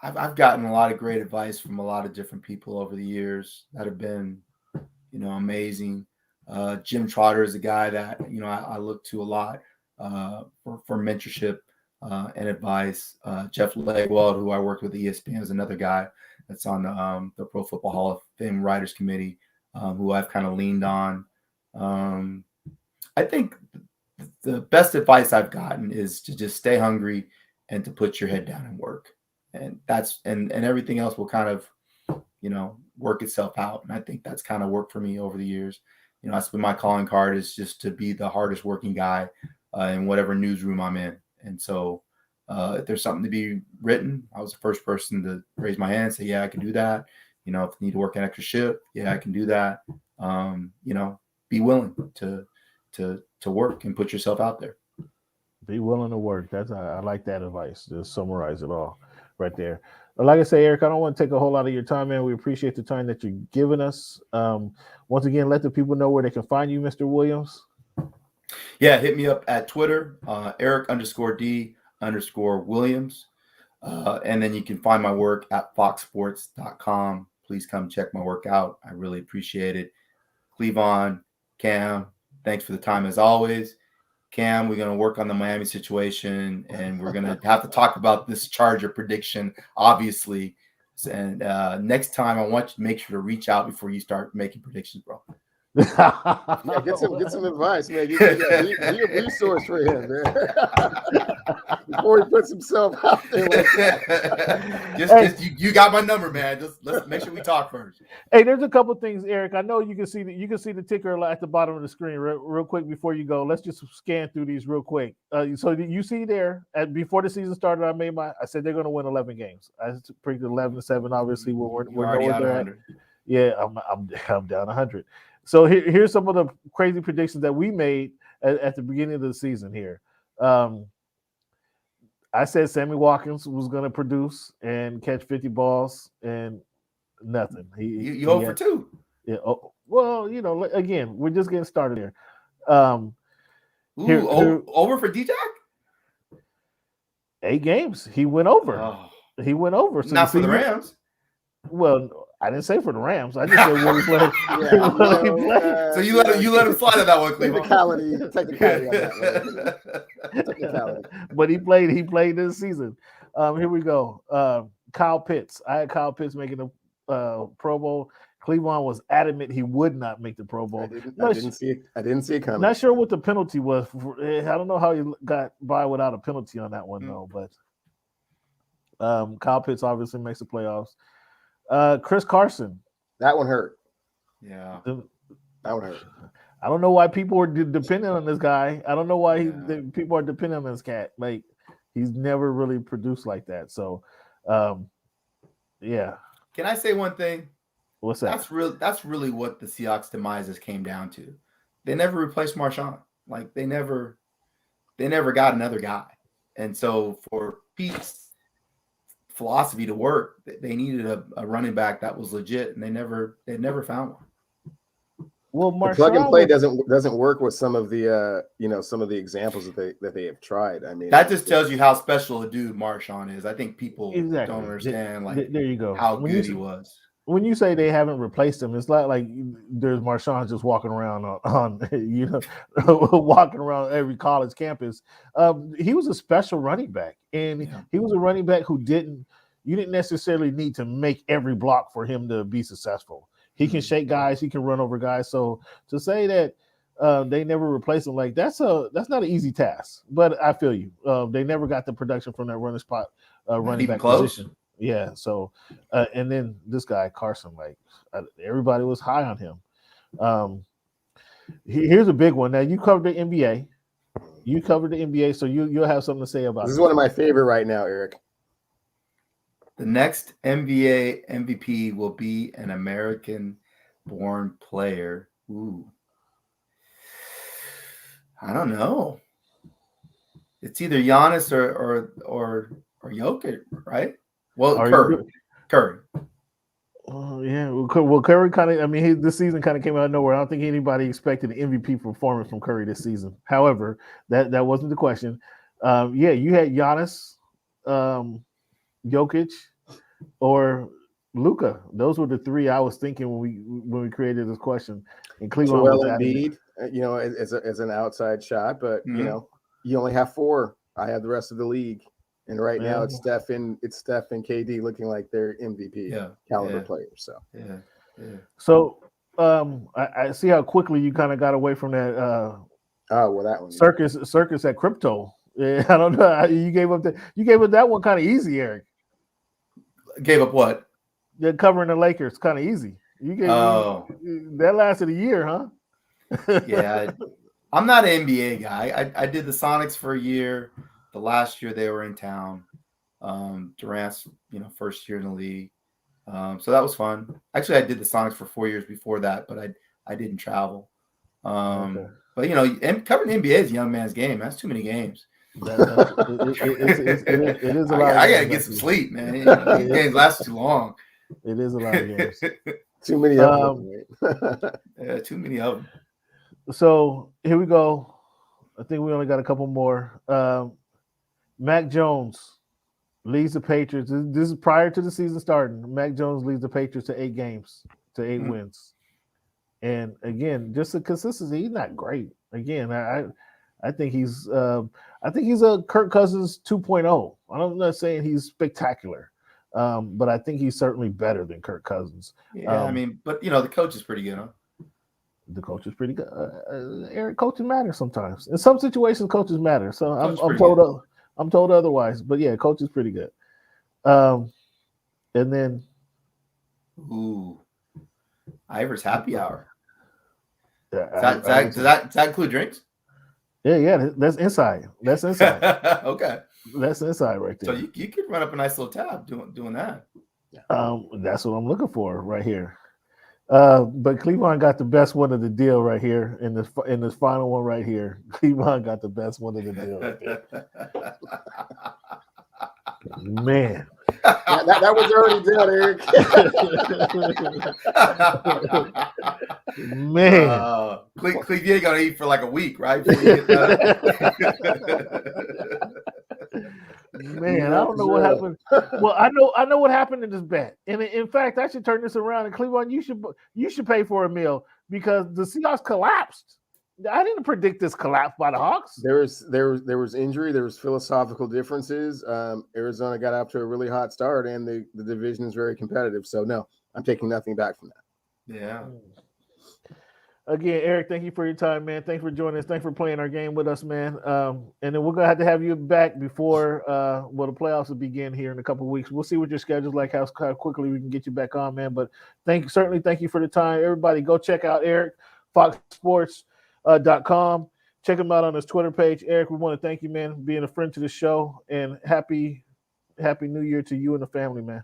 [SPEAKER 2] I've gotten a lot of great advice from a lot of different people over the years that have been, amazing. Jim Trotter is a guy that I look to a lot for mentorship and advice. Jeff Legwald, who I worked with at ESPN, is another guy that's on the Pro Football Hall of Fame Writers Committee, who I've kind of leaned on. I think the best advice I've gotten is to just stay hungry and to put your head down and work. And that's and everything else will kind of, work itself out. And I think that's kind of worked for me over the years. I spend my calling card is just to be the hardest working guy in whatever newsroom I'm in. And so if there's something to be written, I was the first person to raise my hand and say, yeah, I can do that. If you need to work an extra shift, yeah, I can do that. Be willing to work and put yourself out there.
[SPEAKER 1] Be willing to work. I like that advice. Just summarize it all right there. But like I say, Eric, I don't want to take a whole lot of your time, man. We appreciate the time that you're giving us. Once again, let the people know where they can find you, Mr. Williams.
[SPEAKER 2] Yeah, hit me up at Twitter, Eric_D_Williams. And then you can find my work at foxsports.com. Please come check my work out. I really appreciate it. Cleavon, Cam, thanks for the time as always. Cam, we're going to work on the Miami situation, and we're going to have to talk about this Charger prediction, obviously. And next time, I want you to make sure to reach out before you start making predictions, bro.
[SPEAKER 3] Yeah, get some advice, man. Be a resource for him, man. Before he puts himself out there.
[SPEAKER 2] You got my number, man. Let's make sure we talk first.
[SPEAKER 1] Hey, there's a couple things, Eric. I know you can see the ticker at the bottom of the screen real quick before you go. Let's just scan through these real quick. So you see there before the season started, I said they're going to win 11 games. I predicted 11-7. Obviously, we're
[SPEAKER 2] already out 100.
[SPEAKER 1] Yeah, I'm down 100. So here's some of the crazy predictions that we made at the beginning of the season here. I said Sammy Watkins was going to produce and catch 50 balls and nothing.
[SPEAKER 2] You 0 for 2.
[SPEAKER 1] Yeah. Oh, well, again, we're just getting started here.
[SPEAKER 2] Over for DJ?
[SPEAKER 1] 8 games. He went over.
[SPEAKER 2] Oh.
[SPEAKER 1] He went over.
[SPEAKER 2] So not for the Rams.
[SPEAKER 1] Well, I didn't say for the Rams. I just said when he played.
[SPEAKER 2] So you let him slide on that one, Cleveland.
[SPEAKER 3] Technicality on that one. Technicality.
[SPEAKER 1] But he played this season. Here we go. Kyle Pitts. I had Kyle Pitts making a Pro Bowl. Cleveland was adamant he would not make the Pro Bowl.
[SPEAKER 3] I didn't see it coming.
[SPEAKER 1] Not sure what the penalty was. I don't know how he got by without a penalty on that one though. But Kyle Pitts obviously makes the playoffs. Chris Carson.
[SPEAKER 3] That one hurt.
[SPEAKER 2] Yeah.
[SPEAKER 3] That one hurt.
[SPEAKER 1] I don't know why people are dependent on this guy. I don't know why people are dependent on this cat. Like, he's never really produced like that. So, yeah.
[SPEAKER 2] Can I say one thing?
[SPEAKER 1] What's that?
[SPEAKER 2] That's really what the Seahawks demises came down to. They never replaced Marshawn. Like, they never got another guy. And so for Pete's philosophy to work, they needed a running back that was legit, and they never found one.
[SPEAKER 1] Well,
[SPEAKER 3] the plug and play doesn't work with some of the some of the examples that they have tried. I mean,
[SPEAKER 2] that just tells you how special a dude Marshawn is. I think people don't understand
[SPEAKER 1] there you go.
[SPEAKER 2] How good he was.
[SPEAKER 1] When you say they haven't replaced him, it's like there's Marshawn just walking around on walking around every college campus. He was a special running back, and he was a running back who you didn't necessarily need to make every block for him to be successful. He can shake guys, he can run over guys. So to say that they never replaced him, like that's not an easy task. But I feel you. They never got the production from that running back position. Yeah, so and then this guy Carson, everybody was high on him. Here's a big one. Now you covered the NBA. So you'll have something to say about
[SPEAKER 3] this. This is one of my favorite right now, Eric.
[SPEAKER 2] The next NBA MVP will be an American-born player. Ooh, I don't know. It's either Giannis or Jokic, right? Well, Curry.
[SPEAKER 1] Oh yeah. Well, Curry kind of. I mean, this season kind of came out of nowhere. I don't think anybody expected an MVP performance from Curry this season. However, that wasn't the question. Yeah, you had Giannis, Jokic, or Luka. Those were the three I was thinking when we created this question. And Cleveland
[SPEAKER 3] Joel Embiid, as an outside shot, but you only have 4. I have the rest of the league. And right now it's Steph and KD looking like they're MVP caliber players.
[SPEAKER 1] So I see how quickly you kind of got away from that.
[SPEAKER 3] That one
[SPEAKER 1] circus at crypto. Yeah, I don't know. You gave up that one kind of easy, Eric.
[SPEAKER 2] Gave up what?
[SPEAKER 1] Covering the Lakers kind of easy. You gave that lasted a year, huh?
[SPEAKER 2] Yeah, I'm not an NBA guy. I did the Sonics for a year. The last year they were in town. Durant's, first year in the league. So that was fun. Actually, I did the Sonics for 4 years before that, but I didn't travel.
[SPEAKER 1] Okay.
[SPEAKER 2] But and covering NBA is a young man's game. That's too many games.
[SPEAKER 1] It is a lot.
[SPEAKER 2] I gotta get some sleep, man. These games last too long.
[SPEAKER 1] It is a lot of games.
[SPEAKER 3] Too many of them.
[SPEAKER 2] Yeah, too many of them.
[SPEAKER 1] So here we go. I think we only got a couple more. Mac Jones leads the Patriots. This is prior to the season starting. Mac Jones leads the Patriots to 8 games, to 8 wins. And again, just the consistency. He's not great. Again, I think he's a Kirk Cousins 2.0. I'm not saying he's spectacular, but I think he's certainly better than Kirk Cousins.
[SPEAKER 2] Yeah, but the coach is pretty good, huh?
[SPEAKER 1] The coach is pretty good. Eric, coaching matters sometimes. In some situations, coaches matter. So I'm told otherwise. But yeah, coach is pretty good. And then,
[SPEAKER 2] Ivor's happy hour.
[SPEAKER 1] Yeah,
[SPEAKER 2] does that include drinks?
[SPEAKER 1] Yeah, that's inside. That's inside.
[SPEAKER 2] Okay,
[SPEAKER 1] that's inside right there.
[SPEAKER 2] So you could run up a nice little tab doing that.
[SPEAKER 1] That's what I'm looking for right here. But Cleveland got the best one of the deal right here in this final one right here. Cleveland got the best one of the deal right there. Man.
[SPEAKER 3] That was already done,
[SPEAKER 1] Eric. Man.
[SPEAKER 2] Cleve, you ain't gonna eat for like a week, right?
[SPEAKER 1] Man, I don't know what happened. Well, I know what happened in this bet, and in fact, I should turn this around. And Cleveland, you should pay for a meal because the Seahawks collapsed. I didn't predict this collapse by the Hawks.
[SPEAKER 3] There was injury. There was philosophical differences. Arizona got off to a really hot start, and the division is very competitive. So no, I'm taking nothing back from that.
[SPEAKER 2] Yeah.
[SPEAKER 1] Again, Eric, thank you for your time, man. Thanks for joining us. Thanks for playing our game with us, man. And then we're gonna have you back before the playoffs will begin here in a couple of weeks. We'll see what your schedule's like, how quickly we can get you back on, man. But thank you for the time. Everybody, go check out Eric, FoxSports.com. Check him out on his Twitter page. Eric, we want to thank you, man, for being a friend to the show, and happy New Year to you and the family, man.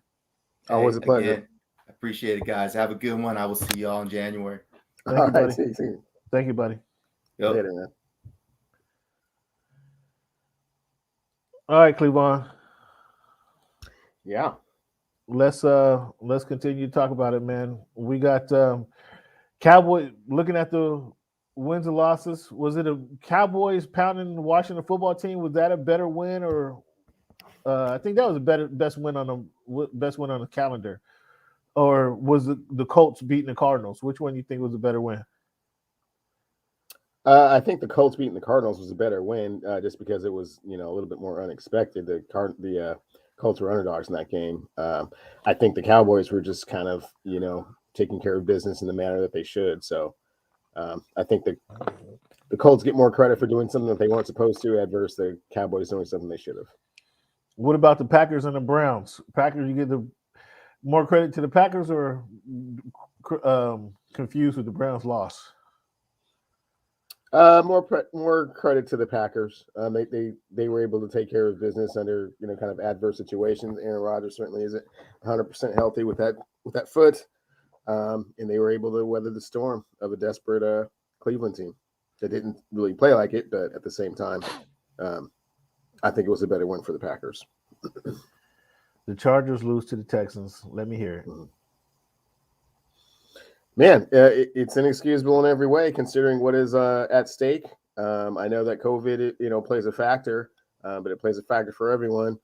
[SPEAKER 3] Always a pleasure.
[SPEAKER 2] Again, appreciate it, guys. Have a good one. I will see y'all in January.
[SPEAKER 1] Thank you, buddy. Thank you, buddy.
[SPEAKER 3] Yep. Later, man.
[SPEAKER 1] All right, Cleveland.
[SPEAKER 3] Yeah.
[SPEAKER 1] Let's continue to talk about it, man. We got Cowboy looking at the wins and losses. Was it a Cowboys pounding the Washington football team? Was that a better win, or I think that was a best win on the calendar? Or was the Colts beating the Cardinals? Which one do you think was a better win?
[SPEAKER 3] I think the Colts beating the Cardinals was a better win, just because it was a little bit more unexpected. The Colts were underdogs in that game. I think the Cowboys were just kind of taking care of business in the manner that they should. So I think the Colts get more credit for doing something that they weren't supposed to, adverse the Cowboys doing something they should have.
[SPEAKER 1] What about the Packers and the Browns? Packers, you get the more credit to the Packers, or confused with the Browns' loss?
[SPEAKER 3] More credit to the Packers. They were able to take care of business under kind of adverse situations. Aaron Rodgers certainly isn't 100% healthy with that foot, and they were able to weather the storm of a desperate Cleveland team that didn't really play like it, but at the same time, I think it was a better win for the Packers.
[SPEAKER 1] The Chargers lose to the Texans. Let me hear it.
[SPEAKER 3] Man, it's inexcusable in every way, considering what is at stake. I know that COVID, plays a factor, but it plays a factor for everyone.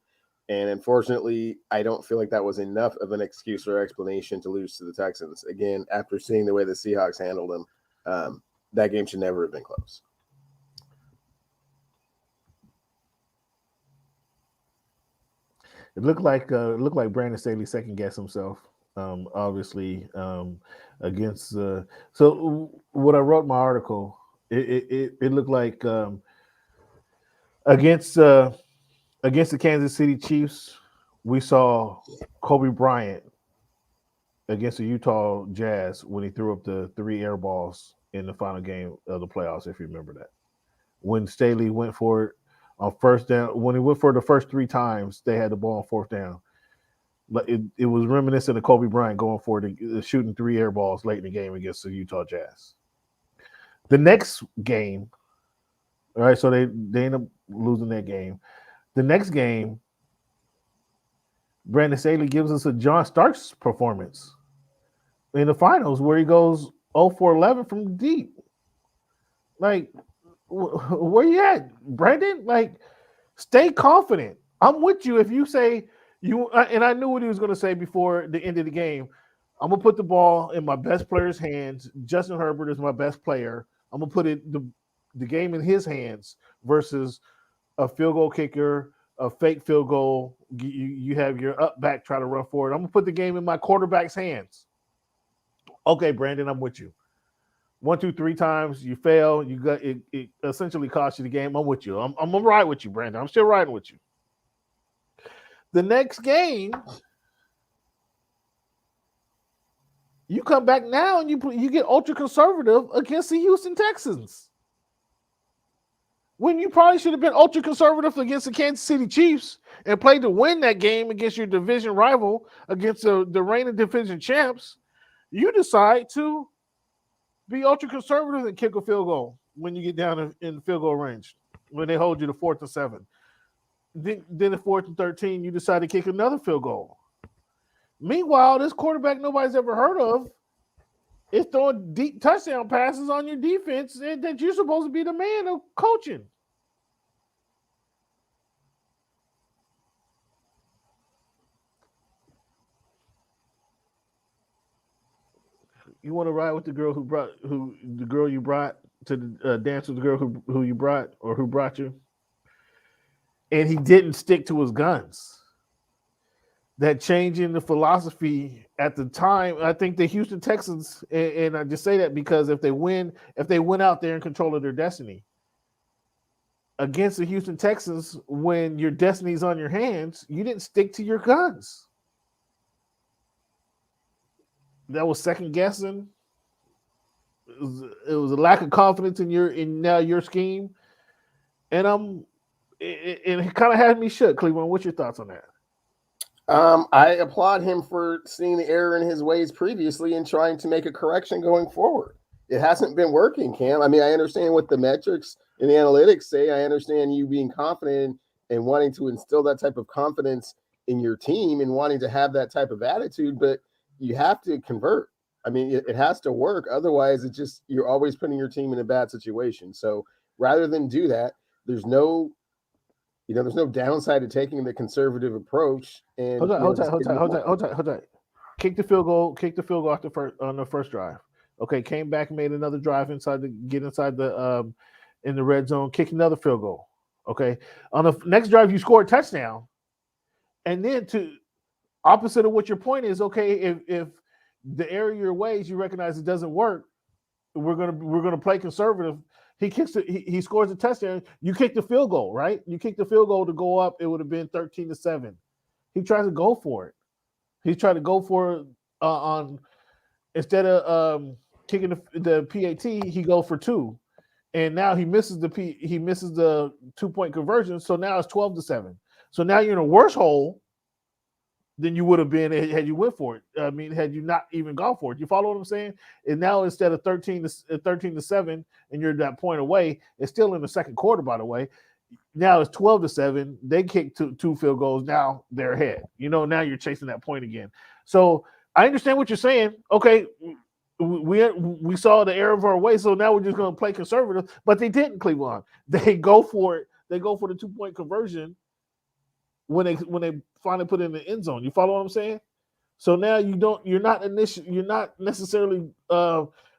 [SPEAKER 3] And unfortunately, I don't feel like that was enough of an excuse or explanation to lose to the Texans. Again, after seeing the way the Seahawks handled them, that game should never have been close.
[SPEAKER 1] It looked like Brandon Staley second guessed himself. Obviously, against. So what I wrote in my article, it looked like against the Kansas City Chiefs, we saw Kobe Bryant against the Utah Jazz when he threw up the 3 air balls in the final game of the playoffs, if you remember that. When Staley went for it on first down, when he went for it the first 3 times, they had the ball on fourth down. But it was reminiscent of Kobe Bryant going for it, shooting 3 air balls late in the game against the Utah Jazz. The next game, all right, so they end up losing that game. The next game, Brandon Staley gives us a John Starks performance in the finals where he goes 0 for 11 from deep. Like, where you at, Brandon? Like, stay confident. I'm with you if you say you, and I knew what he was going to say before the end of the game. I'm going to put the ball in my best player's hands. Justin Herbert is my best player. I'm going to put the game in his hands versus a field goal kicker, a fake field goal. You have your up back try to run forward. I'm going to put the game in my quarterback's hands. Okay, Brandon, I'm with you. 1, 2, 3 times you fail. You got it. It essentially cost you the game. I'm with you. I'm gonna ride with you, Brandon. I'm still riding with you. The next game, you come back now and you get ultra conservative against the Houston Texans. When you probably should have been ultra conservative against the Kansas City Chiefs and played to win that game against your division rival, against the reigning division champs, you decide to be ultra conservative and kick a field goal when you get down in field goal range, when they hold you to 4th and 7. Then at 4th and 13, you decide to kick another field goal. Meanwhile, this quarterback nobody's ever heard of is throwing deep touchdown passes on your defense that you're supposed to be the man of coaching. You want to ride with the girl you brought to the dance with the girl who you brought or who brought you, and he didn't stick to his guns. That change in the philosophy at the time, I think the Houston Texans, and I just say that because if they went out there in control of their destiny against the Houston Texans, when your destiny's on your hands, you didn't stick to your guns. That was second guessing. It was a lack of confidence in your scheme, and it kind of had me shook. Cleveland, what's your thoughts on that?
[SPEAKER 3] I applaud him for seeing the error in his ways previously and trying to make a correction going forward. It hasn't been working, Cam. I mean, I understand what the metrics and the analytics say. I understand you being confident and wanting to instill that type of confidence in your team and wanting to have that type of attitude, but you have to convert. I mean, it has to work. Otherwise, it's just you're always putting your team in a bad situation. So rather than do that, there's no downside to taking the conservative approach. And
[SPEAKER 1] hold on. Kick the field goal off on the first drive. Okay, came back, made another drive inside the in the red zone, kick another field goal. Okay, on the next drive you score a touchdown, and then to opposite of what your point is. Okay, if the area your ways you recognize it doesn't work, we're gonna play conservative. He scores a touchdown. You kick the field goal, right? You kick the field goal to go up. It would have been 13-7. He tries to go for it. He's trying to go for it on instead of kicking the PAT. He goes for 2, and now he misses the 2-point conversion. So now it's 12-7. So now you're in a worse hole than you would have been had you went for it. I mean, had you not even gone for it. You follow what I'm saying? And now instead of 13-7, and you're that point away, it's still in the second quarter, by the way. Now it's 12-7. They kick 2 field goals. Now they're ahead. Now you're chasing that point again. So I understand what you're saying. Okay, we saw the error of our way, so now we're just going to play conservative. But they didn't, Cleveland. They go for it. They go for the 2-point conversion when they finally put it in the end zone. You follow what I'm saying? So now you're not necessarily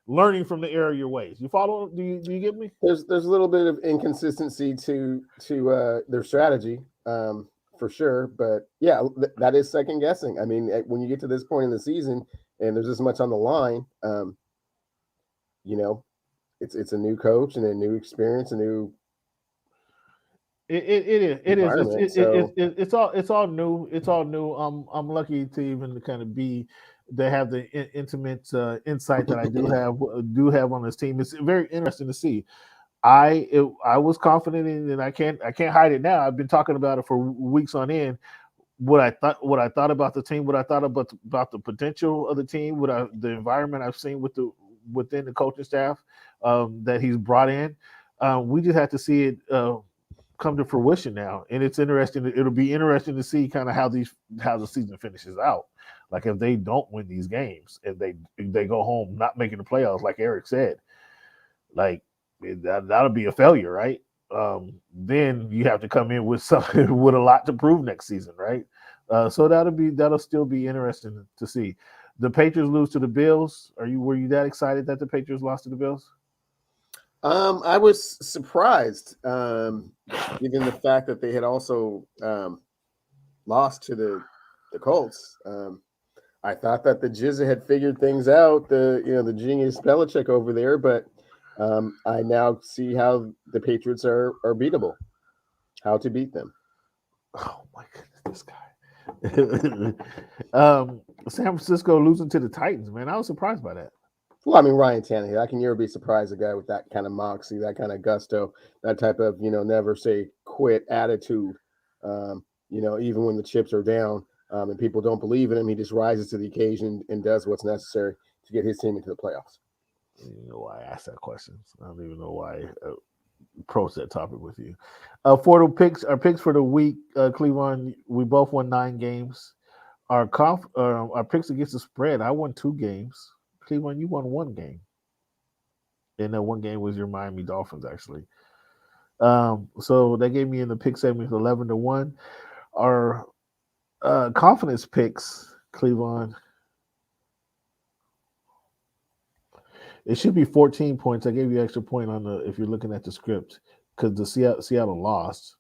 [SPEAKER 1] learning from the error of your ways. You follow? Do you get me?
[SPEAKER 3] There's a little bit of inconsistency to their strategy, for sure. But yeah, that is second guessing. I mean, when you get to this point in the season and there's this much on the line, it's a new coach and a new experience, a new.
[SPEAKER 1] It is. It's all new. It's all new. I'm lucky to even kind of be they have the intimate insight that I do have on this team. It's very interesting to see. I was confident in, and I can't hide it now. I've been talking about it for weeks on end. What I thought about the team, what I thought about the potential of the team, the environment I've seen within the coaching staff that he's brought in. We just have to see it come to fruition now, and it's interesting. It'll be interesting to see kind of how the season finishes out. Like if they don't win these games, if they go home not making the playoffs, like Eric said, like that'll be a failure, right? Then you have to come in with something with a lot to prove next season, right? So that'll still be interesting to see. The Patriots lose to the Bills. Were you that excited that the Patriots lost to the Bills?
[SPEAKER 3] I was surprised, given the fact that they had also lost to the Colts. I thought that the Jizza had figured things out, the genius Belichick over there, but I now see how the Patriots are beatable, how to beat them.
[SPEAKER 1] Oh my goodness, this guy. San Francisco losing to the Titans, man. I was surprised by that.
[SPEAKER 3] Well, I mean, Ryan Tannehill, I can never be surprised a guy with that kind of moxie, that kind of gusto, that type of, never say quit attitude. Even when the chips are down and people don't believe in him, he just rises to the occasion and does what's necessary to get his team into the playoffs.
[SPEAKER 1] I don't even know why I asked that question. I don't even know why I approached that topic with you. For the picks, our picks for the week, Cleveland, we both won 9 games. Our picks against the spread, I won 2 games. Cleveland, you won 1 game. And that 1 game was your Miami Dolphins, actually. So they gave me in the pick segment 11-1. Our confidence picks, Cleveland, it should be 14 points. I gave you an extra point if you're looking at the script, because the Seattle lost.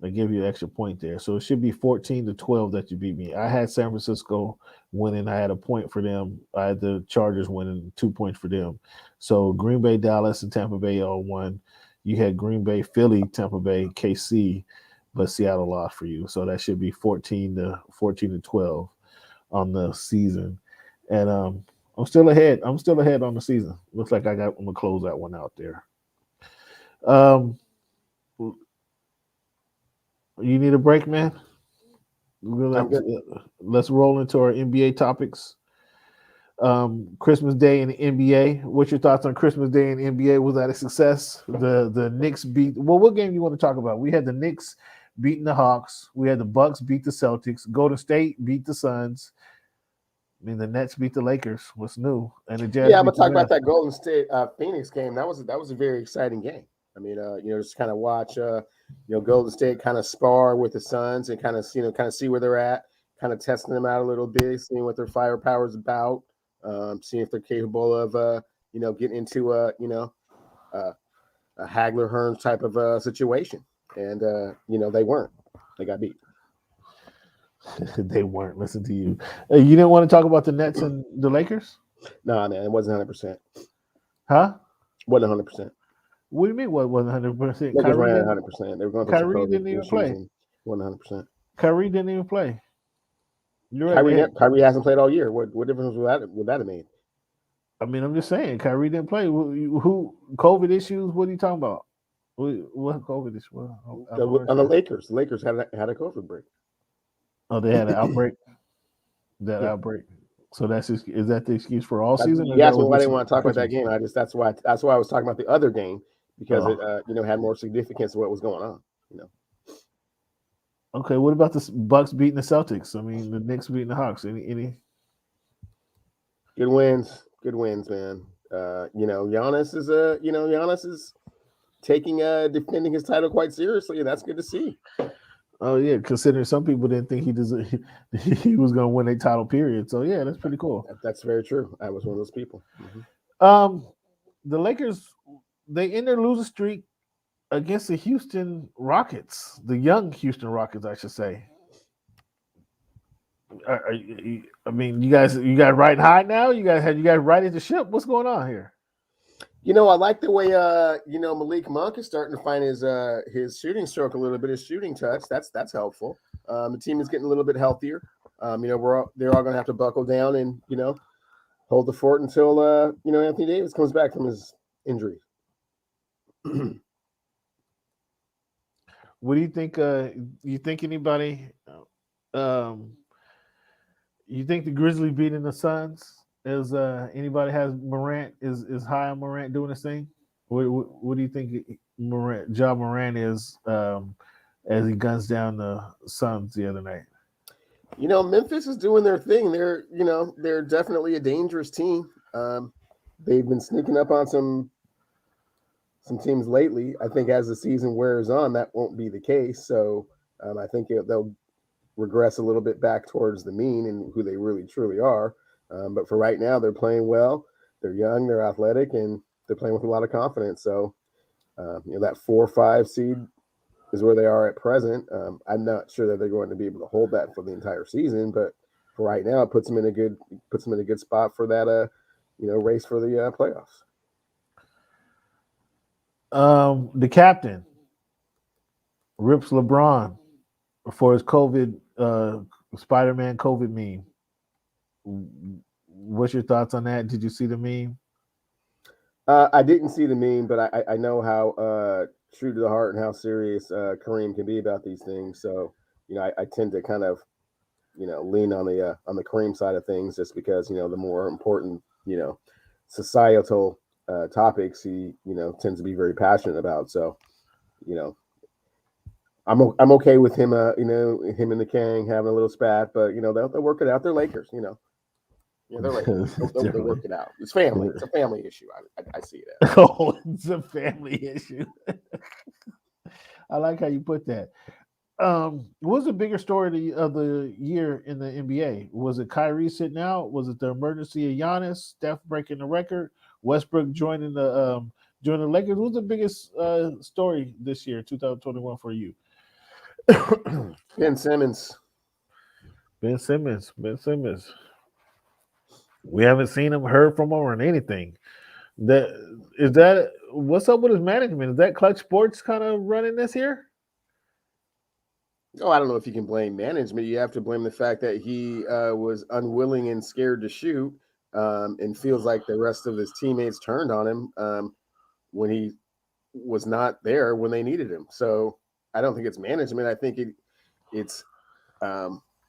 [SPEAKER 1] I give you an extra point there. So it should be 14-12 that you beat me. I had San Francisco winning. I had a point for them. I had the Chargers winning, 2 points for them. So Green Bay, Dallas, and Tampa Bay all won. You had Green Bay, Philly, Tampa Bay, KC, but Seattle lost for you. So that should be 14-12 on the season. And I'm still ahead. I'm still ahead on the season. Looks like I'm gonna close that one out there. You need a break, man? Let's roll into our NBA topics. Christmas Day in the NBA. What's your thoughts on Christmas Day in the NBA? Was that a success? The Knicks beat. Well, what game you want to talk about? We had the Knicks beating the Hawks. We had the Bucks beat the Celtics. Golden State beat the Suns. I mean, the Nets beat the Lakers. What's new? And the Jazz.
[SPEAKER 3] Yeah, I'm gonna talk about that Golden State Phoenix game. That was a very exciting game. I mean, just kind of watch, Golden State kind of spar with the Suns and kind of see where they're at, kind of testing them out a little bit, seeing what their firepower is about, seeing if they're capable of, getting into a Hagler Hearns type of situation. And they weren't. They got beat.
[SPEAKER 1] They weren't. Listen to you. You didn't want to talk about the Nets and the Lakers?
[SPEAKER 3] No, man, it wasn't 100%.
[SPEAKER 1] Huh?
[SPEAKER 3] Wasn't 100%.
[SPEAKER 1] What do you mean? What wasn't 100%?
[SPEAKER 3] Lakers ran 100%. They were going through
[SPEAKER 1] Kyrie didn't even play.
[SPEAKER 3] 100%.
[SPEAKER 1] Kyrie didn't even play.
[SPEAKER 3] Kyrie hasn't played all year. What difference would that have made?
[SPEAKER 1] I mean, I'm just saying, Kyrie didn't play. Who COVID issues? What are you talking about? What COVID issues?
[SPEAKER 3] On the Lakers. The Lakers had a COVID break.
[SPEAKER 1] Oh, they had an outbreak. Outbreak. So is that the excuse for all season?
[SPEAKER 3] You asked me why I didn't want to talk about that game. That's why I was talking about the other game, because it had more significance to what was going on.
[SPEAKER 1] Okay, what about the Bucks beating the Celtics? I mean, the Knicks beating the Hawks. Any
[SPEAKER 3] good wins, man. Giannis is taking defending his title quite seriously, and that's good to see.
[SPEAKER 1] Oh yeah, considering some people didn't think he was going to win a title. Period. So yeah, that's pretty cool.
[SPEAKER 3] That's very true. I was one of those people.
[SPEAKER 1] Mm-hmm. The Lakers, they end their losing streak against the Houston Rockets, the young Houston Rockets, I should say. I mean, you guys riding high now. You guys riding the ship. What's going on here?
[SPEAKER 3] I like the way Malik Monk is starting to find his shooting stroke a little bit, his shooting touch. That's helpful. The team is getting a little bit healthier. They're all going to have to buckle down and hold the fort until Anthony Davis comes back from his injury.
[SPEAKER 1] What do you think? You think anybody? You think the Grizzlies beating the Suns? Is anybody has Morant is high on Morant doing this thing? What do you think John Morant is as he guns down the Suns the other night?
[SPEAKER 3] Memphis is doing their thing. They're definitely a dangerous team. They've been sneaking up on some teams lately. I think as the season wears on, that won't be the case. So I think they'll regress a little bit back towards the mean and who they really truly are. But for right now, they're playing well. They're young, they're athletic, and they're playing with a lot of confidence. So that 4 or 5 seed is where they are at present. I'm not sure that they're going to be able to hold that for the entire season, but for right now, it puts them in a good spot for that race for the playoffs.
[SPEAKER 1] The captain rips LeBron for his COVID Spider-Man COVID meme. What's your thoughts on that? Did you see the meme?
[SPEAKER 3] I didn't see the meme, but I know how true to the heart and how serious Kareem can be about these things. So I tend to kind of lean on the Kareem side of things, just because the more important societal topics he tends to be very passionate about. So I'm okay with him him and the Kang having a little spat, but they'll work it out. They're Lakers, they're Lakers. They'll work it out. It's family. It's a family issue. I see that.
[SPEAKER 1] Oh, it's a family issue. I like how you put that. What was the bigger story of the year in the NBA? Was it Kyrie sitting out? Was it the emergency of Giannis, Steph breaking the record, Westbrook joining the Lakers? What was the biggest story this year, 2021, for you?
[SPEAKER 3] Ben Simmons.
[SPEAKER 1] Ben Simmons. We haven't seen him, heard from him, or anything. What's up with his management? Is that Clutch Sports kind of running this here?
[SPEAKER 3] Oh, I don't know if you can blame management. You have to blame the fact that he was unwilling and scared to shoot, and feels like the rest of his teammates turned on him when he was not there when they needed him. So I don't think it's management. I think it's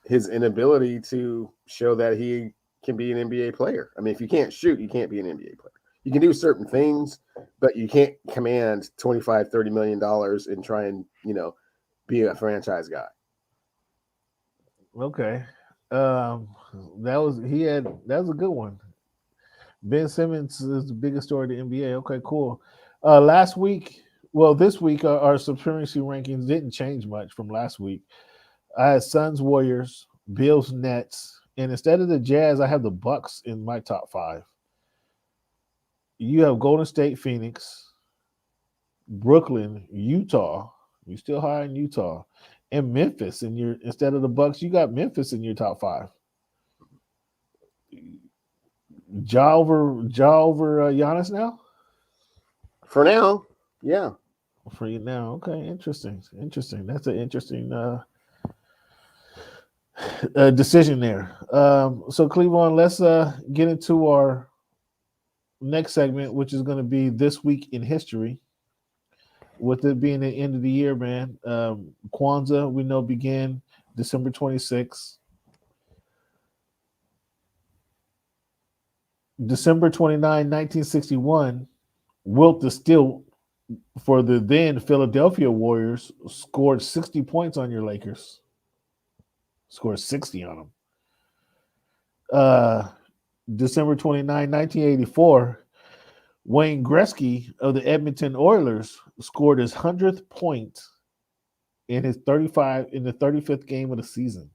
[SPEAKER 3] his inability to show that he can be an NBA player. I mean, if you can't shoot, you can't be an NBA player. You can do certain things, but you can't command $25-30 million and try and be a franchise guy.
[SPEAKER 1] Okay. That was a good one. Ben Simmons is the biggest story of the NBA. Okay, cool. This week, our supremacy rankings didn't change much from last week. I had Suns, Warriors, Bills, Nets, and instead of the Jazz, I have the Bucks in my top 5. You have Golden State, Phoenix, Brooklyn, Utah. You're still high in Utah, and Memphis. Instead of the Bucks, you got Memphis in your top 5. Ja over Giannis now?
[SPEAKER 3] For now, yeah.
[SPEAKER 1] For you now, okay, interesting. That's an interesting decision there. So Cleveland, let's get into our next segment, which is going to be This Week in History. With it being the end of the year, man, Kwanzaa, we know, began December 26th. December 29, 1961, Wilt the Stilt for the then Philadelphia Warriors scored 60 points on your Lakers. Scored 60 on them. December 29, 1984, Wayne Gretzky of the Edmonton Oilers scored his 100th point in the 35th game of the season.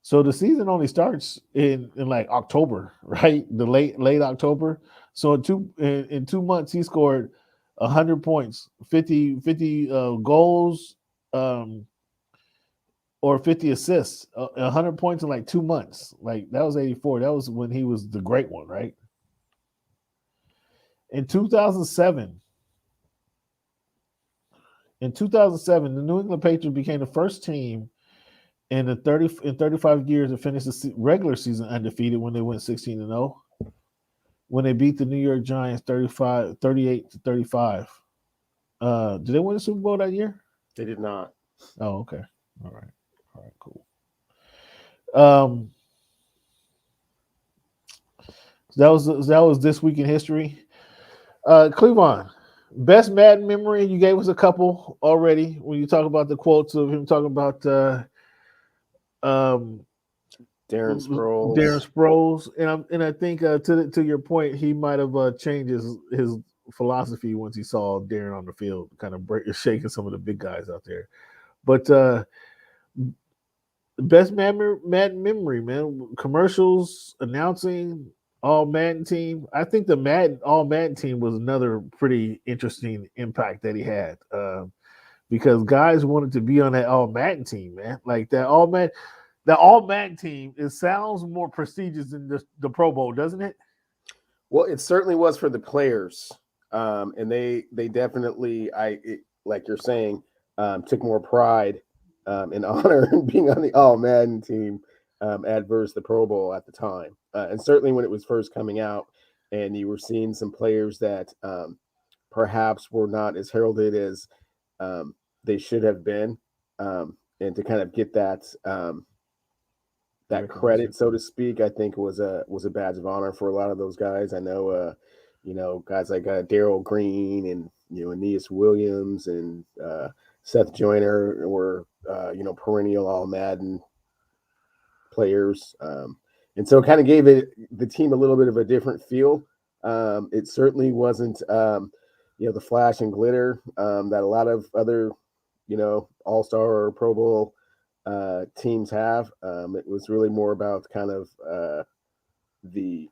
[SPEAKER 1] So the season only starts in like October, right? The late October. So in 2 months he scored 100 points, 50 goals, or 50 assists, 100 points in like 2 months. Like that was 84. That was when he was the great one, right? In 2007, the New England Patriots became the first team in 35 years to finish the regular season undefeated when they went 16-0. When they beat the New York Giants 38-35. Did they win the Super Bowl that year?
[SPEAKER 3] They did not.
[SPEAKER 1] Oh, okay. All right, cool. That was this week in history. Cleavon, best Madden memory. You gave us a couple already when you talk about the quotes of him talking about
[SPEAKER 3] Darren Sproles.
[SPEAKER 1] Darren Sproles, and I think to your point, he might have changed his philosophy once he saw Darren on the field, kind of shaking some of the big guys out there. But best Madden memory, man. Commercials, announcing, all Madden team. I think the all Madden team was another pretty interesting impact that he had because guys wanted to be on that all Madden team, man. Like that all Madden team. It sounds more prestigious than the Pro Bowl, doesn't it?
[SPEAKER 3] Well, it certainly was for the players, and they definitely, like you're saying, took more pride and honor in being on the all Madden team adverse the Pro Bowl at the time. And certainly when it was first coming out and you were seeing some players that perhaps were not as heralded as they should have been, and to kind of get that that credit, so to speak, I think was a badge of honor for a lot of those guys. I know, guys like Darryl Green and Aeneas Williams and Seth Joyner were perennial all Madden players. And so it kind of gave the team a little bit of a different feel. It certainly wasn't, the flash and glitter that a lot of other, all-star or Pro Bowl teams have. It was really more about kind of the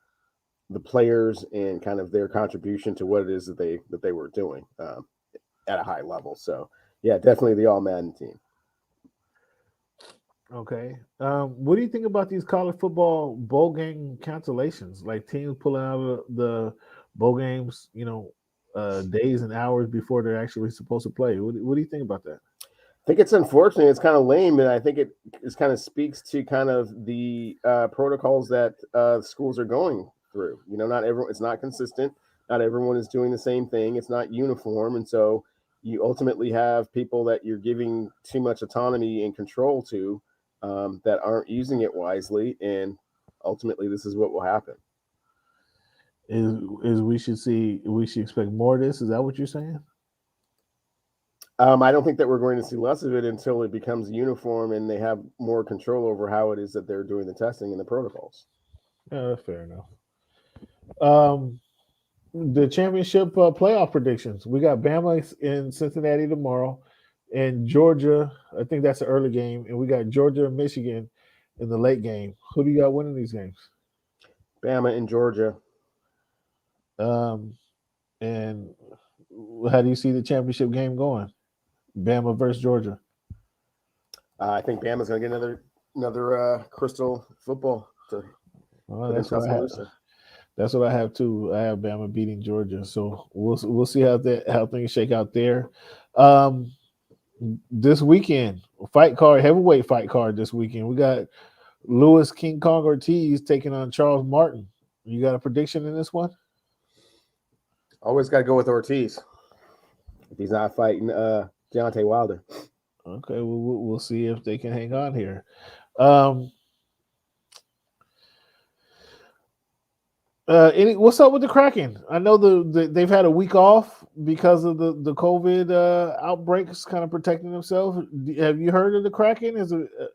[SPEAKER 3] players and kind of their contribution to what it is that they were doing at a high level. So, yeah, definitely the all-Madden team.
[SPEAKER 1] Okay. What do you think about these college football bowl game cancellations? Like teams pulling out of the bowl games, days and hours before they're actually supposed to play. What do you think about that?
[SPEAKER 3] I think it's unfortunate. It's kind of lame, and I think it kind of speaks to kind of the protocols that schools are going through. Not everyone. It's not consistent. Not everyone is doing the same thing. It's not uniform, and so you ultimately have people that you're giving too much autonomy and control to. That aren't using it wisely, and ultimately, this is what will happen.
[SPEAKER 1] Is we should expect more of this? Is that what you're saying?
[SPEAKER 3] I don't think that we're going to see less of it until it becomes uniform and they have more control over how it is that they're doing the testing and the protocols.
[SPEAKER 1] Yeah, that's fair enough. The championship playoff predictions. We got Bama in Cincinnati tomorrow, and Georgia. I think that's an early game, and we got Georgia and Michigan in the late game. Who do you got winning these games?
[SPEAKER 3] Bama and Georgia.
[SPEAKER 1] And how do you see the championship game going? Bama versus Georgia.
[SPEAKER 3] I think Bama's going to get another crystal football.
[SPEAKER 1] That's what I have. That's what I have too. I have Bama beating Georgia, so we'll see how things shake out there. This weekend, heavyweight fight card this weekend. We got Lewis King Kong Ortiz taking on Charles Martin. You got a prediction in this one?
[SPEAKER 3] Always got to go with Ortiz. If he's not fighting Deontay Wilder.
[SPEAKER 1] Okay, we'll see if they can hang on here. What's up with the Kraken? I know they've had a week off because of the COVID outbreaks, kind of protecting themselves. Have you heard of the Kraken?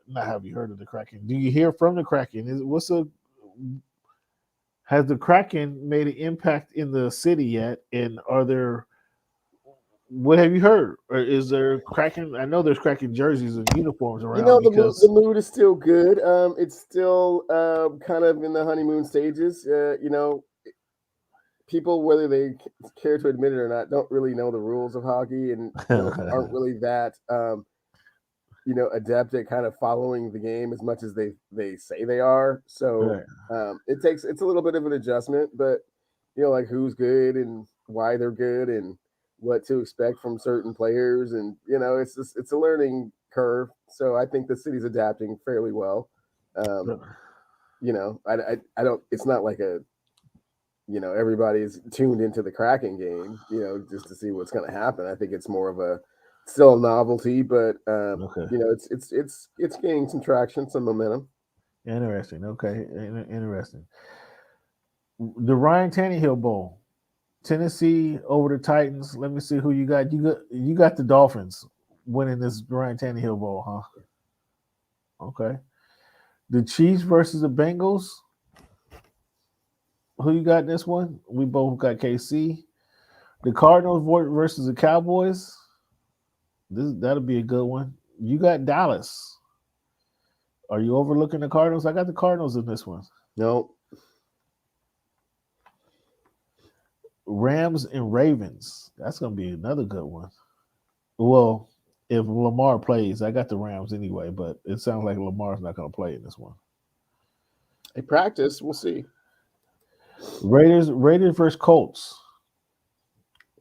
[SPEAKER 1] Not have you heard of the Kraken? Do you hear from the Kraken? Has the Kraken made an impact in the city yet? And what have you heard? Or is there Kraken? I know there's Kraken jerseys and uniforms around.
[SPEAKER 3] The mood is still good. It's still kind of in the honeymoon stages. People, whether they care to admit it or not, don't really know the rules of hockey and aren't really that adept at kind of following the game as much as they say they are. So it's a little bit of an adjustment, but like who's good and why they're good and what to expect from certain players, and it's a learning curve. So I think the city's adapting fairly well. You know, I don't. It's not like a, you know, everybody's tuned into the Kraken game, you know, just to see what's going to happen. I think it's more of a still a novelty, but you know, it's gaining some traction, some momentum.
[SPEAKER 1] Interesting. Okay, interesting. The Ryan Tannehill Bowl, Tennessee over the Titans. Let me see who you got. You got the Dolphins winning this Ryan Tannehill Bowl, huh? Okay. The Chiefs versus the Bengals. Who you got in this one? We both got KC. The Cardinals versus the Cowboys. That'll be a good one. You got Dallas. Are you overlooking the Cardinals? I got the Cardinals in this one.
[SPEAKER 3] No.
[SPEAKER 1] Rams and Ravens. That's going to be another good one. Well, if Lamar plays, I got the Rams anyway, but it sounds like Lamar's not going to play in this one.
[SPEAKER 3] They practice. We'll see.
[SPEAKER 1] Raiders versus Colts.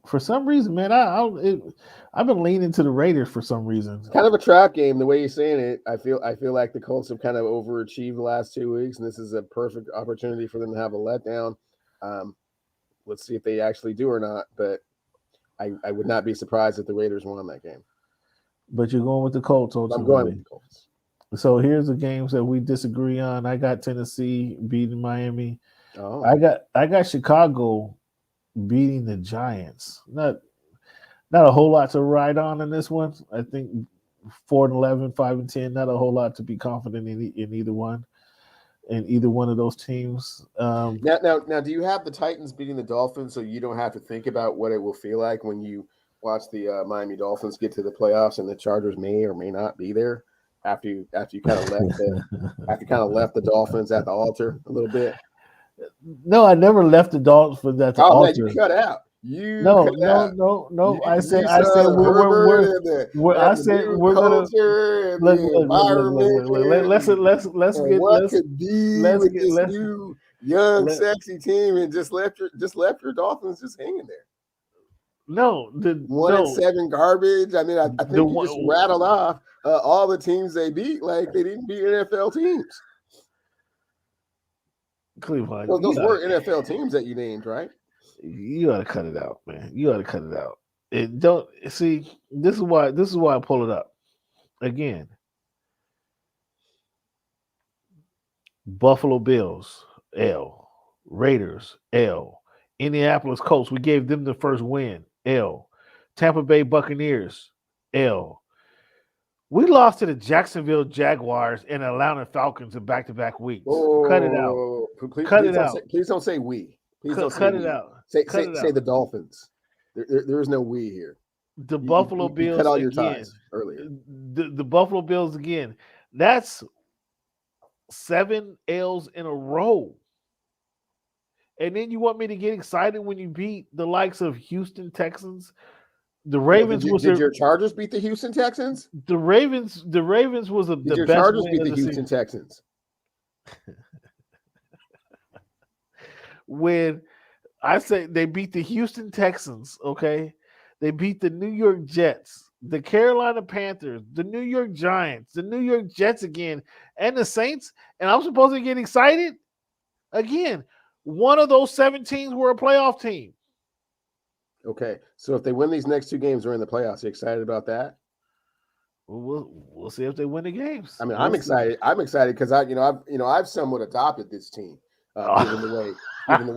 [SPEAKER 1] For some reason, man, I've been leaning to the Raiders for some reason.
[SPEAKER 3] It's kind of a trap game, the way you're saying it. I feel like the Colts have kind of overachieved the last 2 weeks, and this is a perfect opportunity for them to have a letdown. Let's see if they actually do or not, but I would not be surprised if the Raiders won that game.
[SPEAKER 1] But you're going with the Colts, ultimately.
[SPEAKER 3] I'm going with the Colts.
[SPEAKER 1] So here's the games that we disagree on. I got Tennessee beating Miami.
[SPEAKER 3] Oh.
[SPEAKER 1] I got Chicago beating the Giants. Not a whole lot to ride on in this one. I think 4-11, 5-10. Not a whole lot to be confident in either one. In either one of those teams.
[SPEAKER 3] Now, do you have the Titans beating the Dolphins so you don't have to think about what it will feel like when you watch the Miami Dolphins get to the playoffs and the Chargers may or may not be there after you kind of left the Dolphins at the altar a little bit?
[SPEAKER 1] No, I never left the Dolphins at the altar.
[SPEAKER 3] Man, you cut out.
[SPEAKER 1] No. I said we're gonna let's
[SPEAKER 3] new young sexy team and just left your Dolphins just hanging there.
[SPEAKER 1] No, the
[SPEAKER 3] 1-7 garbage. I mean, I think you just rattled off all the teams they beat like they didn't beat NFL teams.
[SPEAKER 1] Cleveland.
[SPEAKER 3] Well, those were NFL teams that you named, right?
[SPEAKER 1] You gotta cut it out, man. You gotta cut it out. It don't see. This is why I pull it up again. Buffalo Bills, L. Raiders, L. Indianapolis Colts. We gave them the first win, L. Tampa Bay Buccaneers, L. We lost to the Jacksonville Jaguars and Atlanta Falcons in back-to-back weeks. Cut it out. Cut it out.
[SPEAKER 3] Please don't say we. Please don't
[SPEAKER 1] cut it out.
[SPEAKER 3] Say the Dolphins. There is no we here.
[SPEAKER 1] The Buffalo Bills.
[SPEAKER 3] You cut all your
[SPEAKER 1] again.
[SPEAKER 3] ties earlier.
[SPEAKER 1] The Buffalo Bills again. That's 7 L's in a row. And then you want me to get excited when you beat the likes of Houston Texans? The Ravens
[SPEAKER 3] did your Chargers beat the Houston Texans?
[SPEAKER 1] The Ravens was the
[SPEAKER 3] your
[SPEAKER 1] best.
[SPEAKER 3] Chargers beat the Houston Texans?
[SPEAKER 1] When I say they beat the Houston Texans, okay, they beat the New York Jets, the Carolina Panthers, the New York Giants, the New York Jets again, and the Saints, and I'm supposed to get excited again. One of those 7 teams were a playoff team.
[SPEAKER 3] Okay, so if they win these next 2 games, we're in the playoffs. You excited about that?
[SPEAKER 1] We'll see if they win the games.
[SPEAKER 3] I mean, I'm excited. I'm excited because I've somewhat adopted this team, given the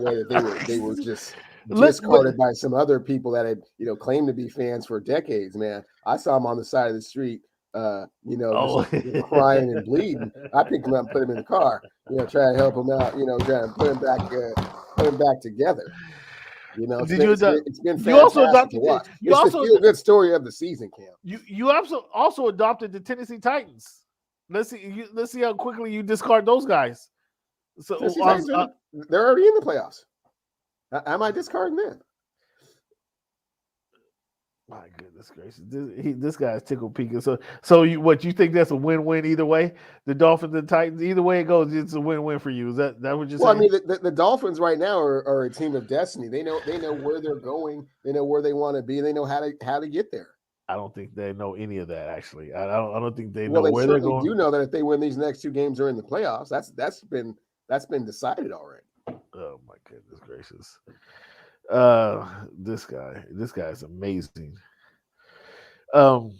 [SPEAKER 3] way that they were just discarded by some other people that had claimed to be fans for decades. Man, I saw them on the side of the street, just crying and bleeding. I picked them up and put them in the car, try to help them out, try to put them back together. It's been fantastic.
[SPEAKER 1] You also adopted
[SPEAKER 3] to watch. It's the feel-good story of the season, Cam.
[SPEAKER 1] You also adopted the Tennessee Titans. Let's see how quickly you discard those guys. So
[SPEAKER 3] they're already in the playoffs. Am I discarding them?
[SPEAKER 1] My goodness gracious, this guy's tickle peeking. So you think that's a win-win either way? The Dolphins and Titans, either way it goes, it's a win-win for you. Is that what you're saying?
[SPEAKER 3] Well, I mean, the Dolphins right now are a team of destiny. They know where they're going. They know where they want to be. They know how to get there.
[SPEAKER 1] I don't think they know any of that. Actually, I don't think they
[SPEAKER 3] Well,
[SPEAKER 1] know
[SPEAKER 3] they
[SPEAKER 1] where they're
[SPEAKER 3] certainly
[SPEAKER 1] going.
[SPEAKER 3] do know that if they win these next 2 games, they're in the playoffs. That's been decided already.
[SPEAKER 1] Oh my goodness gracious! This guy is amazing. Um,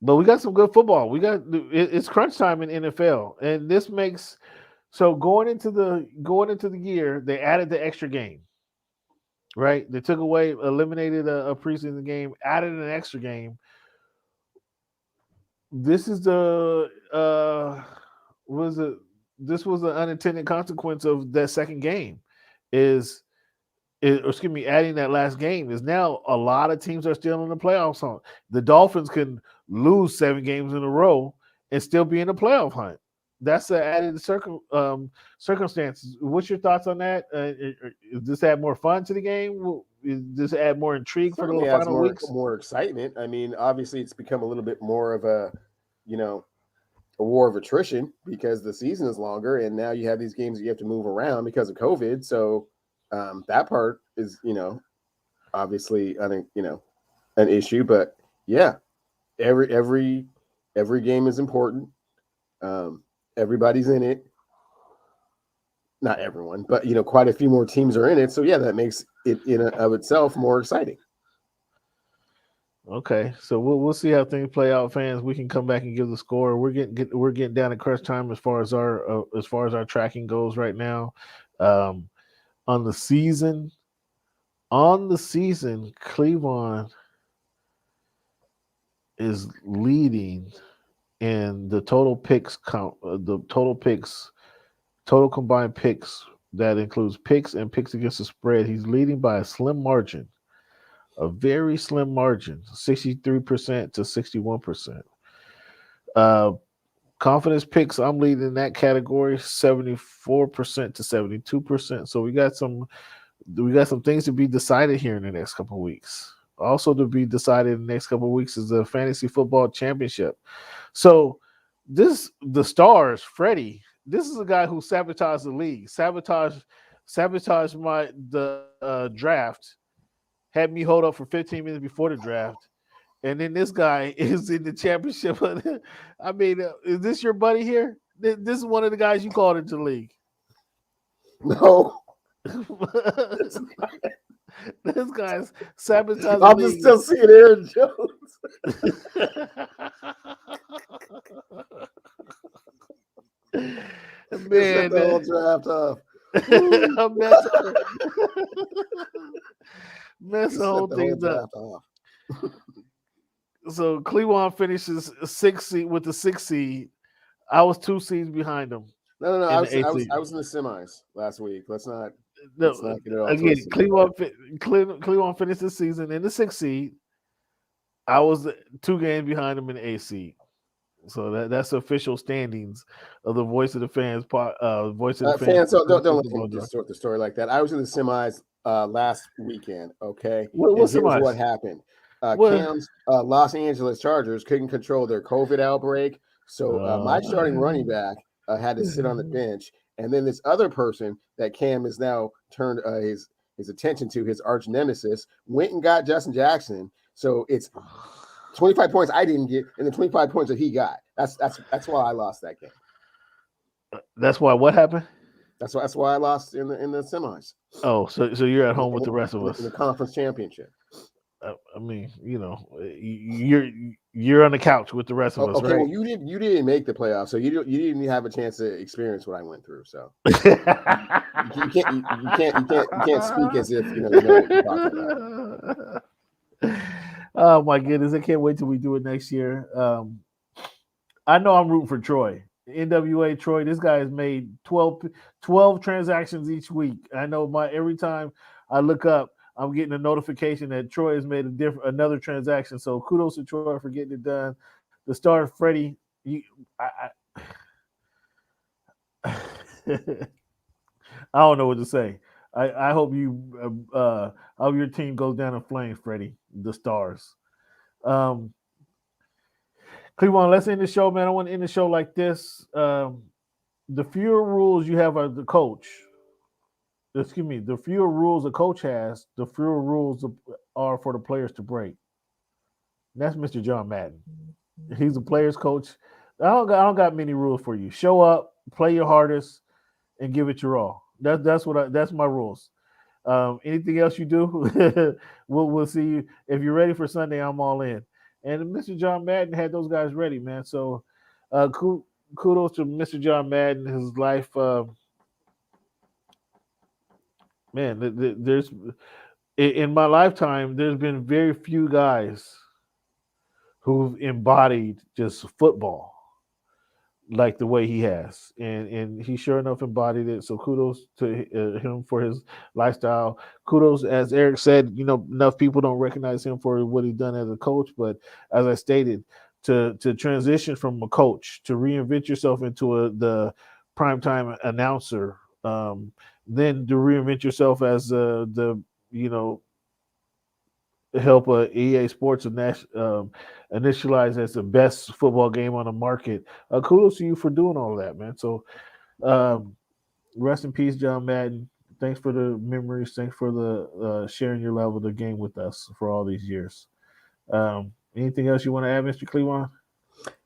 [SPEAKER 1] but we got some good football. It's crunch time in NFL, and this makes so going into the year they added the extra game. Right, they took away, eliminated a preseason game, added an extra game. This is the was it? This was the unintended consequence of that second game. Is or excuse me, adding that last game is now a lot of teams are still in the playoffs hunt. The Dolphins can lose 7 games in a row and still be in the playoff hunt. That's the added circumstances. What's your thoughts on that? Does this add more fun to the game? Does this add more intrigue for
[SPEAKER 3] Certainly
[SPEAKER 1] the
[SPEAKER 3] adds
[SPEAKER 1] final
[SPEAKER 3] more
[SPEAKER 1] weeks?
[SPEAKER 3] more excitement. I mean, obviously, it's become a little bit more of a, you know, a war of attrition because the season is longer, and now you have these games that you have to move around because of COVID. So that part is, obviously, I think, an issue. But yeah, every game is important. Everybody's in it. Not everyone, but quite a few more teams are in it. So yeah, that makes it in and of itself more exciting.
[SPEAKER 1] Okay, so we'll see how things play out, fans. We can come back and give the score. We're getting down to crunch time as far as our tracking goes right now. Um, on the season, Cleveland is leading in the total picks count. Total combined picks that includes picks and picks against the spread. He's leading by a slim margin. A very slim margin, 63% to 61%. Uh, confidence picks, I'm leading in that category, 74% to 72%. So we got some things to be decided here in the next couple of weeks. Also to be decided in the next couple of weeks is the fantasy football championship. So the stars, Freddie. This is a guy who sabotaged the league, sabotaged the draft, had me hold up for 15 minutes before the draft. And then this guy is in the championship. I mean, is this your buddy here? This is one of the guys you called into the league.
[SPEAKER 3] No,
[SPEAKER 1] this guy's sabotaging.
[SPEAKER 3] I'm just still seeing Aaron Jones.
[SPEAKER 1] Man,
[SPEAKER 3] the whole draft off.
[SPEAKER 1] Mess the whole thing up. So Cleveland finishes 6th seed with the 6th seed. I was 2 seeds behind them.
[SPEAKER 3] No. I was in the semis last week. Let's not get it all
[SPEAKER 1] again.
[SPEAKER 3] twisted.
[SPEAKER 1] Cleveland finished the season in the 6th seed. I was 2 games behind them in the 8th seed. So that's the official standings of the Voice of the Fans. Voice of the
[SPEAKER 3] Fans, don't let him distort the story like that. I was in the semis last weekend. Okay, here's what happened. Cam's Los Angeles Chargers couldn't control their COVID outbreak, so my starting running back had to sit on the bench, and then this other person that Cam has now turned his attention to, his arch nemesis, went and got Justin Jackson. So it's 25 points I didn't get, and the 25 points that he got. That's why I lost that game.
[SPEAKER 1] That's why what happened?
[SPEAKER 3] That's why I lost in the semis.
[SPEAKER 1] Oh, so you're at home with the rest of us
[SPEAKER 3] in the conference championship.
[SPEAKER 1] I mean, you're on the couch with the rest of us.
[SPEAKER 3] Okay,
[SPEAKER 1] right?
[SPEAKER 3] well, you didn't make the playoffs, so you didn't have a chance to experience what I went through. So you can't speak as if you know what you're talking
[SPEAKER 1] about. Oh my goodness, I can't wait till we do it next year. I know I'm rooting for Troy. NWA Troy, this guy has made 12 transactions each week. I know every time I look up, I'm getting a notification that Troy has made another transaction. So kudos to Troy for getting it done. The star, Freddie, I don't know what to say. I hope hope your team goes down in flames, Freddie. The Stars. Cleveland, let's end the show, man. I want to end the show like this. The fewer rules you have as the coach, the fewer rules a coach has, the fewer rules are for the players to break. That's Mr. John Madden. He's a player's coach. I don't got many rules for you. Show up, play your hardest, and give it your all. That's my rules. Anything else you do, we'll see you. If you're ready for Sunday, I'm all in. And Mr. John Madden had those guys ready, man. So kudos to Mr. John Madden. His life, man. There's in my lifetime, there's been very few guys who've embodied just football like the way he has, and he sure enough embodied it. So kudos to him for his lifestyle. Kudos, as Eric said, enough people don't recognize him for what he's done as a coach, but as I stated, to transition from a coach to reinvent yourself into the primetime announcer, then to reinvent yourself as the help EA Sports initialize as the best football game on the market. Kudos to you for doing all that, man. So rest in peace, John Madden. Thanks for the memories. Thanks for the sharing your love of the game with us for all these years. Anything else you want to add, Mr. Cleveland?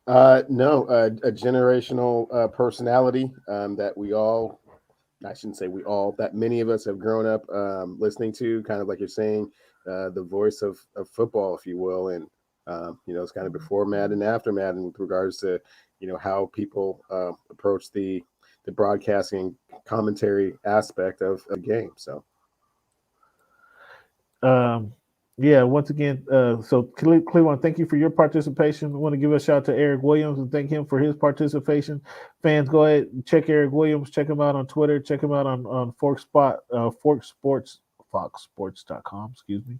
[SPEAKER 3] No, a generational personality that we all, I shouldn't say we all, that many of us have grown up listening to, kind of like you're saying, the voice of football, if you will. And, it's kind of before Madden and after Madden with regards to, how people approach the broadcasting commentary aspect of a game. So,
[SPEAKER 1] yeah, once again, so Cleveland, thank you for your participation. I want to give a shout out to Eric Williams and thank him for his participation. Fans, go ahead and check Eric Williams. Check him out on Twitter. Check him out on foxsports.com, excuse me.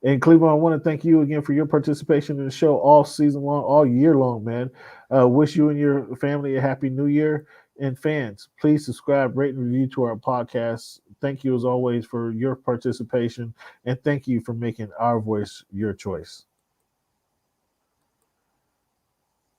[SPEAKER 1] And Cleveland, I want to thank you again for your participation in the show all season long, all year long, man. Wish you and your family a happy new year. And fans, please subscribe, rate, and review to our podcast. Thank you as always for your participation, and thank you for making our voice your choice.